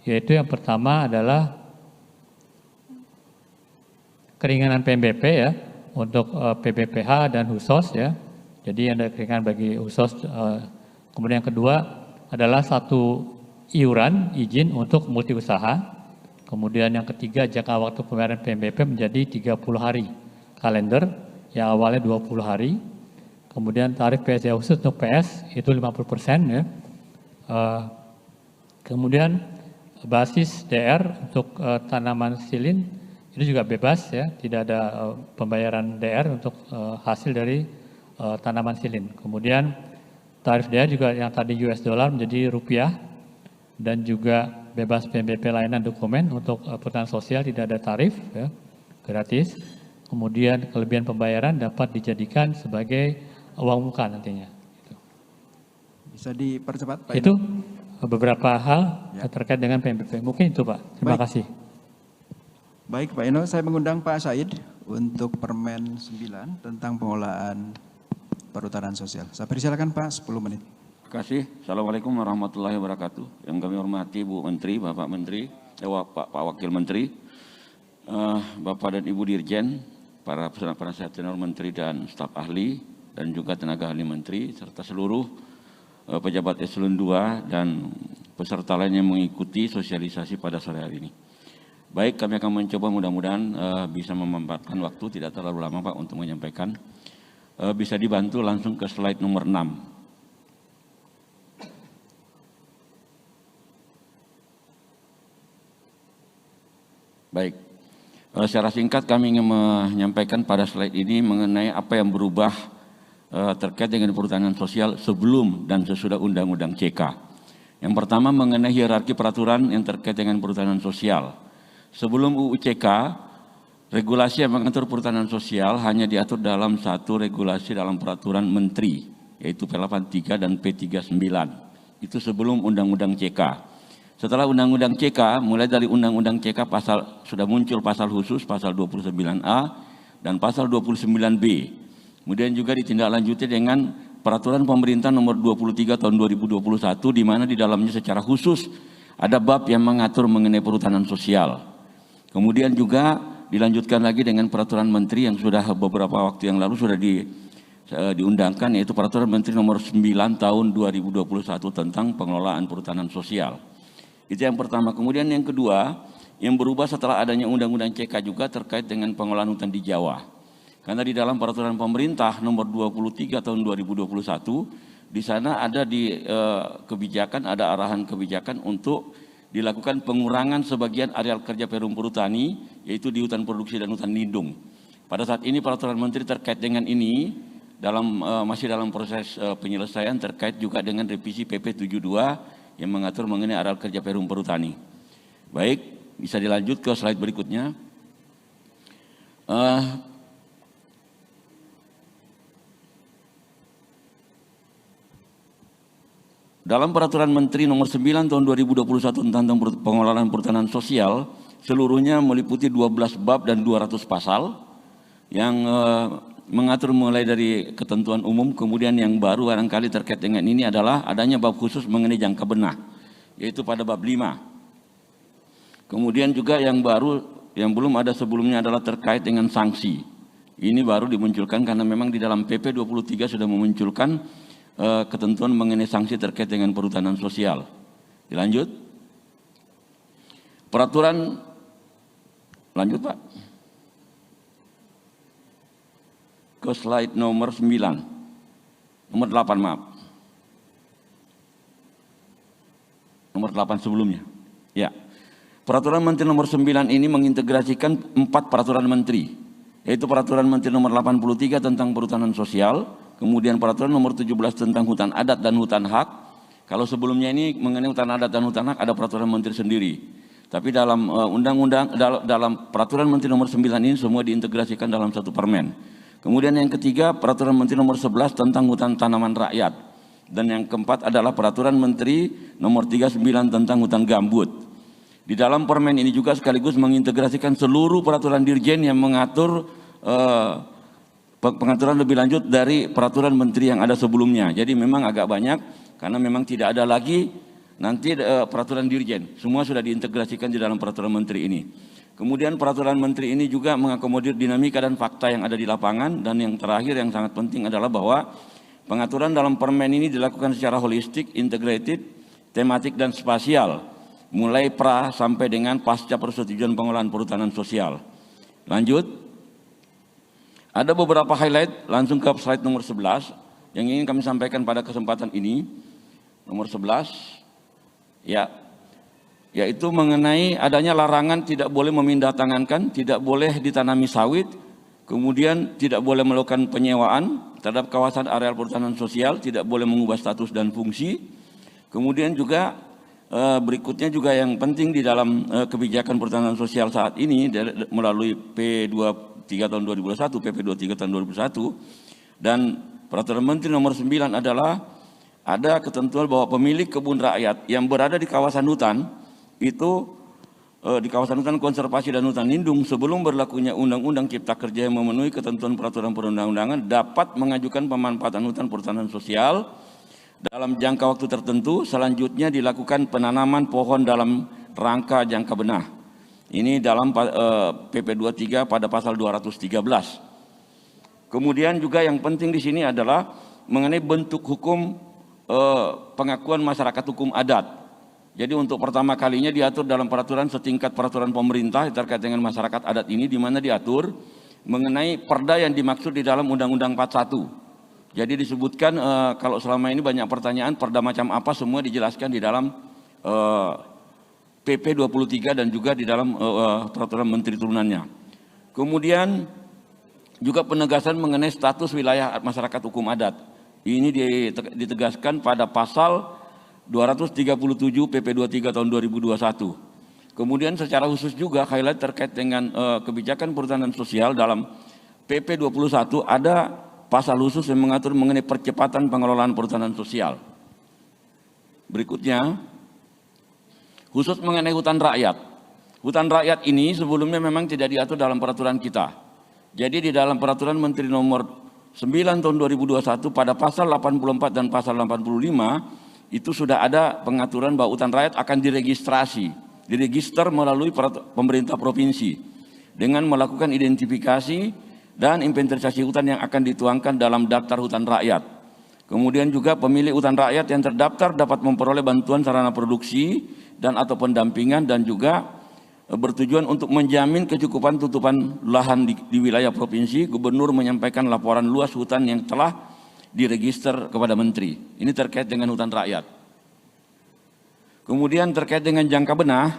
yaitu yang pertama adalah keringanan PNBP ya untuk PBPH dan Husos ya. Jadi ada keringanan bagi Husos. Kemudian yang kedua adalah satu iuran izin untuk multi usaha. Kemudian yang ketiga jangka waktu pembayaran PNBP menjadi 30 hari kalender yang awalnya 20 hari. Kemudian tarif PSDA khusus untuk PS itu 50% ya. Kemudian basis DR untuk tanaman silin itu juga bebas ya, tidak ada pembayaran DR untuk hasil dari tanaman silin. Kemudian tarif DR juga yang tadi US dollar menjadi rupiah dan juga bebas PNBP layanan dokumen untuk perhutanan sosial tidak ada tarif ya, gratis. Kemudian kelebihan pembayaran dapat dijadikan sebagai uang muka nantinya. Bisa dipercepat Pak? Itu beberapa hal ya, terkait dengan PNBP. Mungkin itu Pak. Terima kasih. Baik Pak Eno, saya mengundang Pak Said untuk Permen 9 tentang pengolahan perhutanan sosial. Saya persilakan Pak, 10 menit. Terima kasih. Assalamualaikum warahmatullahi wabarakatuh. Yang kami hormati Bu Menteri, Bapak Menteri, Pak Wakil Menteri, Bapak dan Ibu Dirjen, para penasihat senior Menteri dan staf ahli, dan juga tenaga ahli Menteri, serta seluruh pejabat eselon 2 dan peserta lain yang mengikuti sosialisasi pada sore hari ini. Baik, kami akan mencoba mudah-mudahan bisa memanfaatkan waktu tidak terlalu lama Pak untuk menyampaikan. Bisa dibantu langsung ke slide nomor 6. Baik, secara singkat kami ingin menyampaikan pada slide ini mengenai apa yang berubah terkait dengan perhutanan sosial sebelum dan sesudah Undang-Undang CK. Yang pertama mengenai hierarki peraturan yang terkait dengan perhutanan sosial. Sebelum UU CK, regulasi yang mengatur perhutanan sosial hanya diatur dalam satu regulasi dalam peraturan menteri, yaitu P83 dan P39. Itu sebelum Undang-Undang CK. Setelah Undang-Undang CK, mulai dari Undang-Undang CK sudah muncul pasal khusus, pasal 29A dan pasal 29B. Kemudian juga ditindaklanjuti dengan Peraturan Pemerintah Nomor 23 Tahun 2021, di mana di dalamnya secara khusus ada bab yang mengatur mengenai perhutanan sosial. Kemudian juga dilanjutkan lagi dengan Peraturan Menteri yang sudah beberapa waktu yang lalu sudah diundangkan, yaitu Peraturan Menteri Nomor 9 Tahun 2021 tentang pengelolaan perhutanan sosial. Itu yang pertama. Kemudian yang kedua, yang berubah setelah adanya Undang-Undang CK juga terkait dengan pengelolaan hutan di Jawa. Karena di dalam Peraturan Pemerintah Nomor 23 Tahun 2021, di sana ada kebijakan, ada arahan kebijakan untuk dilakukan pengurangan sebagian areal kerja perum perhutani, yaitu di hutan produksi dan hutan lindung. Pada saat ini Peraturan Menteri terkait dengan ini masih dalam proses penyelesaian terkait juga dengan revisi PP 72 yang mengatur mengenai areal kerja perum perhutani. Baik, bisa dilanjut ke slide berikutnya. Dalam Peraturan Menteri Nomor 9 Tahun 2021 tentang pengelolaan perhutanan sosial, seluruhnya meliputi 12 bab dan 200 pasal yang mengatur mulai dari ketentuan umum. Kemudian yang baru barangkali terkait dengan ini adalah adanya bab khusus mengenai jangka benah, yaitu pada bab 5. Kemudian juga yang baru yang belum ada sebelumnya adalah terkait dengan sanksi. Ini baru dimunculkan karena memang di dalam PP 23 sudah memunculkan ketentuan mengenai sanksi terkait dengan perhutanan sosial. Dilanjut. Peraturan, lanjut Pak. Ke slide nomor 9, nomor 8 maaf. Nomor 8 sebelumnya. Ya. Peraturan Menteri Nomor 9 ini mengintegrasikan 4 peraturan menteri, yaitu Peraturan Menteri Nomor 83 tentang perhutanan sosial, kemudian Peraturan Nomor 17 tentang hutan adat dan hutan hak. Kalau sebelumnya ini mengenai hutan adat dan hutan hak ada peraturan menteri sendiri. Tapi dalam dalam Peraturan Menteri Nomor 9 ini semua diintegrasikan dalam satu permen. Kemudian yang ketiga, Peraturan Menteri Nomor 11 tentang hutan tanaman rakyat. Dan yang keempat adalah Peraturan Menteri Nomor 39 tentang hutan gambut. Di dalam permen ini juga sekaligus mengintegrasikan seluruh peraturan dirjen yang mengatur pengaturan lebih lanjut dari peraturan menteri yang ada sebelumnya. Jadi memang agak banyak karena memang tidak ada lagi nanti peraturan dirjen. Semua sudah diintegrasikan di dalam peraturan menteri ini. Kemudian peraturan menteri ini juga mengakomodir dinamika dan fakta yang ada di lapangan. Dan yang terakhir yang sangat penting adalah bahwa pengaturan dalam permen ini dilakukan secara holistik, integrated, tematik dan spasial. Mulai pra sampai dengan pasca persetujuan pengelolaan perhutanan sosial. Lanjut. Ada beberapa highlight langsung ke slide nomor 11 yang ingin kami sampaikan pada kesempatan ini. Nomor 11. Ya. Yaitu mengenai adanya larangan tidak boleh memindahtangankan, tidak boleh ditanami sawit, kemudian tidak boleh melakukan penyewaan terhadap kawasan areal perhutanan sosial, tidak boleh mengubah status dan fungsi. Kemudian juga berikutnya juga yang penting di dalam kebijakan perhutanan sosial saat ini melalui P23 tahun 2021, PP23 tahun 2021 dan Peraturan Menteri Nomor 9 adalah ada ketentuan bahwa pemilik kebun rakyat yang berada di kawasan hutan itu di kawasan hutan konservasi dan hutan lindung sebelum berlakunya Undang-Undang Cipta Kerja yang memenuhi ketentuan peraturan perundang-undangan dapat mengajukan pemanfaatan hutan perhutanan sosial dalam jangka waktu tertentu. Selanjutnya dilakukan penanaman pohon dalam rangka jangka benah. Ini dalam PP 23 pada pasal 213. Kemudian juga yang penting di sini adalah mengenai bentuk hukum pengakuan masyarakat hukum adat. Jadi untuk pertama kalinya diatur dalam peraturan setingkat peraturan pemerintah terkait dengan masyarakat adat ini, di mana diatur mengenai perda yang dimaksud di dalam Undang-Undang 41. Jadi disebutkan kalau selama ini banyak pertanyaan perda macam apa, semua dijelaskan di dalam PP 23 dan juga di dalam peraturan menteri turunannya. Kemudian juga penegasan mengenai status wilayah masyarakat hukum adat. Ini ditegaskan pada pasal 237 PP 23 tahun 2021. Kemudian secara khusus juga highlight terkait dengan kebijakan perhutanan sosial dalam PP 21 ada pasal khusus yang mengatur mengenai percepatan pengelolaan perhutanan sosial. Berikutnya, khusus mengenai hutan rakyat. Hutan rakyat ini sebelumnya memang tidak diatur dalam peraturan kita. Jadi di dalam peraturan Menteri nomor 9 tahun 2021 pada pasal 84 dan pasal 85 itu sudah ada pengaturan bahwa hutan rakyat akan diregister melalui pemerintah provinsi dengan melakukan identifikasi dan inventarisasi hutan yang akan dituangkan dalam daftar hutan rakyat. Kemudian juga pemilik hutan rakyat yang terdaftar dapat memperoleh bantuan sarana produksi dan atau pendampingan, dan juga bertujuan untuk menjamin kecukupan tutupan lahan di wilayah provinsi. Gubernur menyampaikan laporan luas hutan yang telah diregister kepada menteri. Ini terkait dengan hutan rakyat. Kemudian terkait dengan jangka benah,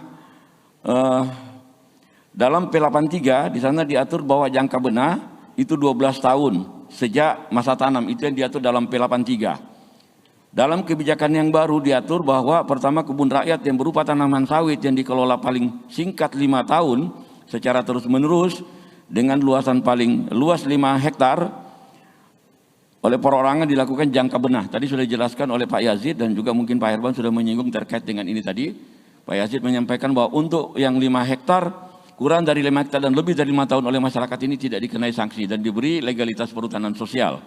dalam P83 di sana diatur bahwa jangka benah itu 12 tahun sejak masa tanam, itu yang diatur dalam P83. Dalam kebijakan yang baru diatur bahwa pertama kebun rakyat yang berupa tanaman sawit yang dikelola paling singkat 5 tahun secara terus menerus dengan luasan paling luas 5 hektar oleh perorangan dilakukan jangka benah. Tadi sudah dijelaskan oleh Pak Yazid dan juga mungkin Pak Herban sudah menyinggung terkait dengan ini tadi. Pak Yazid menyampaikan bahwa untuk yang 5 hektar, kurang dari 5 hektar dan lebih dari 5 tahun oleh masyarakat ini tidak dikenai sanksi dan diberi legalitas perhutanan sosial.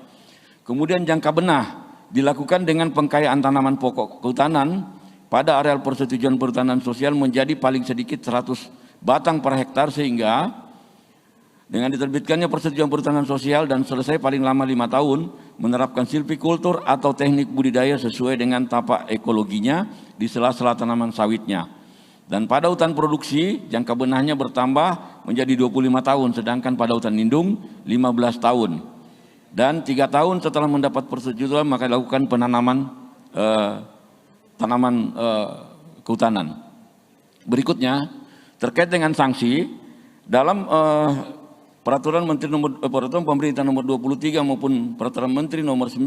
Kemudian jangka benah dilakukan dengan pengkayaan tanaman pokok kehutanan pada areal persetujuan perhutanan sosial menjadi paling sedikit 100 batang per hektar, sehingga dengan diterbitkannya persetujuan perhutanan sosial dan selesai paling lama 5 tahun, menerapkan silvikultur atau teknik budidaya sesuai dengan tapak ekologinya di sela-sela tanaman sawitnya. Dan pada hutan produksi, jangka benahnya bertambah menjadi 25 tahun, sedangkan pada hutan lindung 15 tahun. Dan 3 tahun setelah mendapat persetujuan maka dilakukan penanaman tanaman kehutanan. Berikutnya, terkait dengan sanksi, dalam Peraturan Pemerintah nomor 23 maupun Peraturan Menteri nomor 9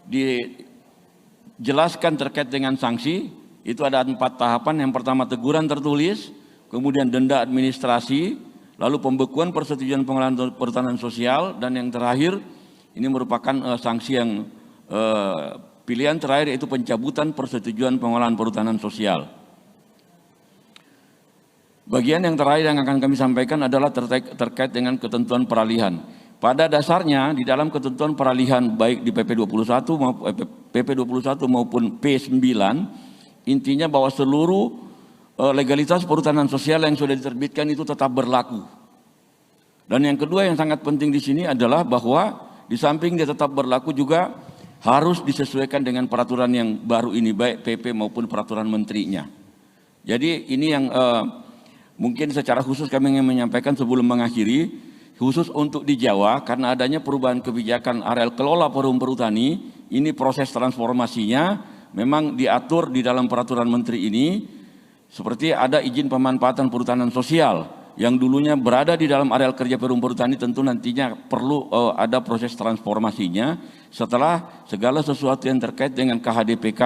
dijelaskan terkait dengan sanksi. Itu ada 4 tahapan. Yang pertama teguran tertulis, kemudian denda administrasi, lalu pembekuan persetujuan pengelolaan perhutanan sosial, dan yang terakhir ini merupakan sanksi yang pilihan terakhir, yaitu pencabutan persetujuan pengelolaan perhutanan sosial. Bagian yang terakhir yang akan kami sampaikan adalah terkait dengan ketentuan peralihan. Pada dasarnya di dalam ketentuan peralihan baik di PP 21 maupun P9, intinya bahwa seluruh legalitas perhutanan sosial yang sudah diterbitkan itu tetap berlaku. Dan yang kedua yang sangat penting di sini adalah bahwa di samping dia tetap berlaku juga harus disesuaikan dengan peraturan yang baru ini, baik PP maupun peraturan menterinya. Jadi ini yang mungkin secara khusus kami ingin menyampaikan sebelum mengakhiri, khusus untuk di Jawa, karena adanya perubahan kebijakan areal kelola perum perhutani, ini proses transformasinya memang diatur di dalam peraturan menteri ini, seperti ada izin pemanfaatan perhutanan sosial, yang dulunya berada di dalam areal kerja perum perhutani, tentu nantinya perlu ada proses transformasinya, setelah segala sesuatu yang terkait dengan KHDPK,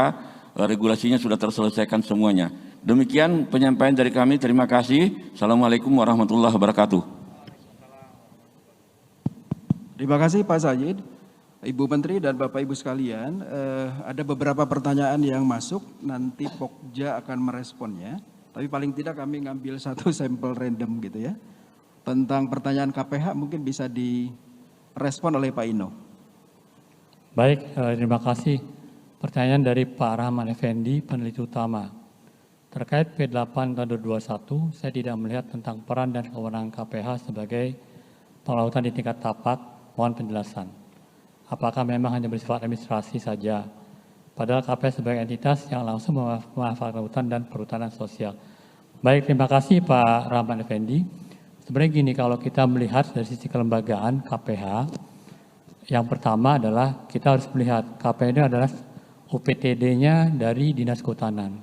regulasinya sudah terselesaikan semuanya. Demikian penyampaian dari kami. Terima kasih. Assalamualaikum warahmatullahi wabarakatuh. Terima kasih Pak Sayid, Ibu Menteri dan Bapak Ibu sekalian. Ada beberapa pertanyaan yang masuk, nanti Pokja akan meresponnya. Tapi paling tidak kami ngambil satu sampel random gitu ya. Tentang pertanyaan KPH mungkin bisa direspon oleh Pak Ino. Baik, terima kasih. Pertanyaan dari Pak Rahman Effendi, peneliti utama. Terkait P8 tahun 2021, saya tidak melihat tentang peran dan kewenangan KPH sebagai pengelola hutan di tingkat tapak. Mohon penjelasan. Apakah memang hanya bersifat administrasi saja? Padahal KPH sebagai entitas yang langsung memanfaatkan hutan dan perhutanan sosial. Baik, terima kasih Pak Rahman Effendi. Sebenarnya gini, kalau kita melihat dari sisi kelembagaan KPH, yang pertama adalah kita harus melihat KPH ini adalah UPTD-nya dari Dinas Kehutanan.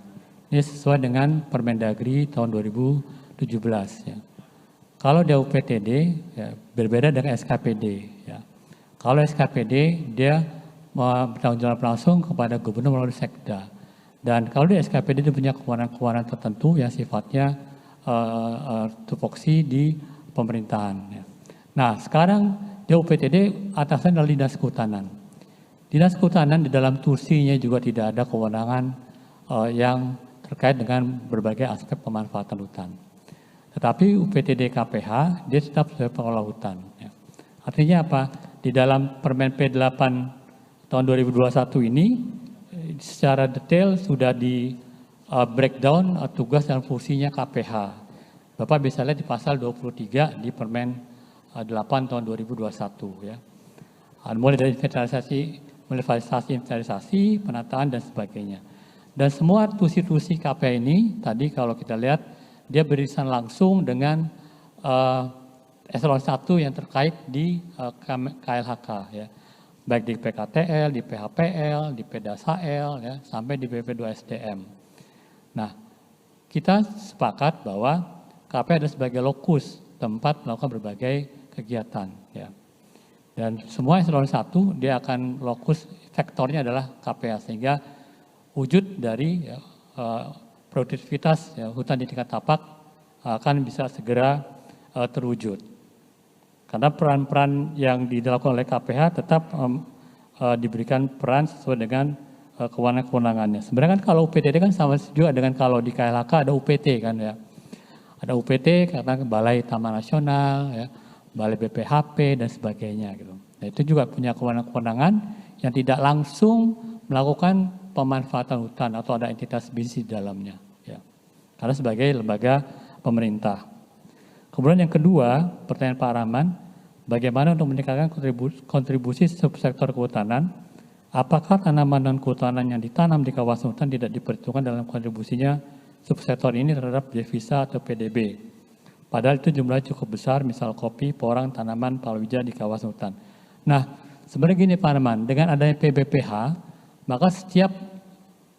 Ini sesuai dengan Permendagri tahun 2017. Ya. Kalau dia UPTD, ya, berbeda dengan SKPD. Ya. Kalau SKPD, dia bertanggung jawab langsung kepada gubernur melalui sekda. Dan kalau di SKPD dia punya kewenangan-kewenangan tertentu yang sifatnya tupoksi di pemerintahan. Ya. Nah, sekarang dia UPTD atasnya adalah Dinas Kehutanan. Dinas Kehutanan di dalam tusinya juga tidak ada kewenangan yang terkait dengan berbagai aspek pemanfaatan hutan. Tetapi UPTD KPH dia tetap sebagai pengelola hutan. Ya. Artinya apa? Di dalam Permen P8 tahun 2021 ini secara detail sudah di breakdown tugas dan fungsinya KPH. Bapak bisa lihat di pasal 23 di Permen 8 tahun 2021 ya. Mulai dari inventarisasi, penataan dan sebagainya. Dan semua tusi-tusi KPH ini tadi kalau kita lihat dia beririsan langsung dengan eselon 1 yang terkait di KLHK ya. Baik di PKTL, di PHPL, di PDASAL, ya, sampai di BP2SDM. Nah, kita sepakat bahwa KPH ada sebagai lokus tempat melakukan berbagai kegiatan. Ya. Dan semua eselon 1 dia akan lokus vektornya adalah KPH, sehingga wujud dari ya, produktivitas ya, hutan di tingkat tapak akan bisa segera terwujud. Karena peran-peran yang dilakukan oleh KPH tetap diberikan peran sesuai dengan kewenangan-kewenangannya. Sebenarnya kan kalau UPTD kan sama juga dengan kalau di KLHK ada UPT kan ya. Ada UPT karena Balai Taman Nasional, ya, Balai BPHP dan sebagainya gitu. Nah, itu juga punya kewenangan-kewenangan yang tidak langsung melakukan pemanfaatan hutan atau ada entitas bisnis di dalamnya. Ya. Karena sebagai lembaga pemerintah. Kemudian yang kedua, pertanyaan Pak Rahman, bagaimana untuk meningkatkan kontribusi subsektor kehutanan? Apakah tanaman dan kehutanan yang ditanam di kawasan hutan tidak diperhitungkan dalam kontribusinya subsektor ini terhadap devisa atau PDB? Padahal itu jumlahnya cukup besar, misal kopi, porang, tanaman, palawija di kawasan hutan. Nah, sebenarnya gini Pak Rahman, dengan adanya PBPH, maka setiap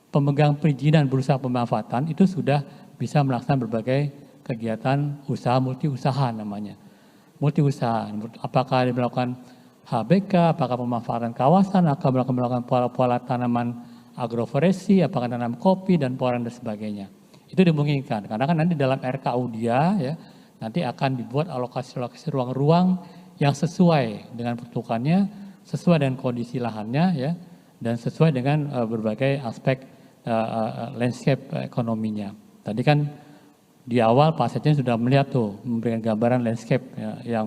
pemegang perizinan berusaha pemanfaatan itu sudah bisa melaksanakan berbagai kegiatan usaha multi usaha namanya. Multi usaha, apakah dia melakukan HBK, apakah pemanfaatan kawasan, apakah melakukan pola-pola tanaman agroforestry, apakah tanam kopi dan porang dan sebagainya. Itu dimungkinkan, karena kan nanti dalam RKU dia ya, nanti akan dibuat alokasi-alokasi ruang-ruang yang sesuai dengan peruntukannya, sesuai dengan kondisi lahannya ya, dan sesuai dengan berbagai aspek landscape ekonominya. Tadi kan di awal Pak Sekjen sudah melihat tuh memberikan gambaran landscape ya,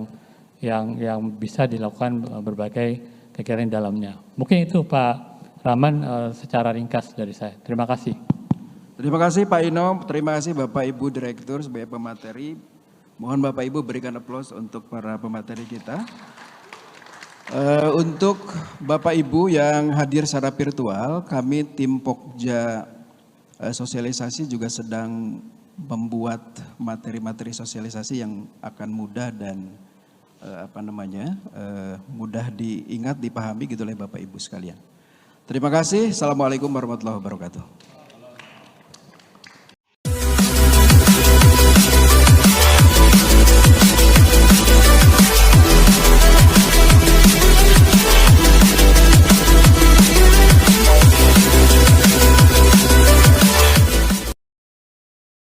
yang bisa dilakukan berbagai kegiatan di dalamnya. Mungkin itu Pak Rahman secara ringkas dari saya. Terima kasih. Terima kasih Pak Ino, terima kasih Bapak Ibu Direktur sebagai pemateri. Mohon Bapak Ibu berikan aplaus untuk para pemateri kita. Untuk Bapak Ibu yang hadir secara virtual, kami tim Pokja Sosialisasi juga sedang membuat materi-materi sosialisasi yang akan mudah dan mudah diingat, dipahami gitu oleh Bapak Ibu sekalian. Terima kasih. Assalamualaikum warahmatullahi wabarakatuh.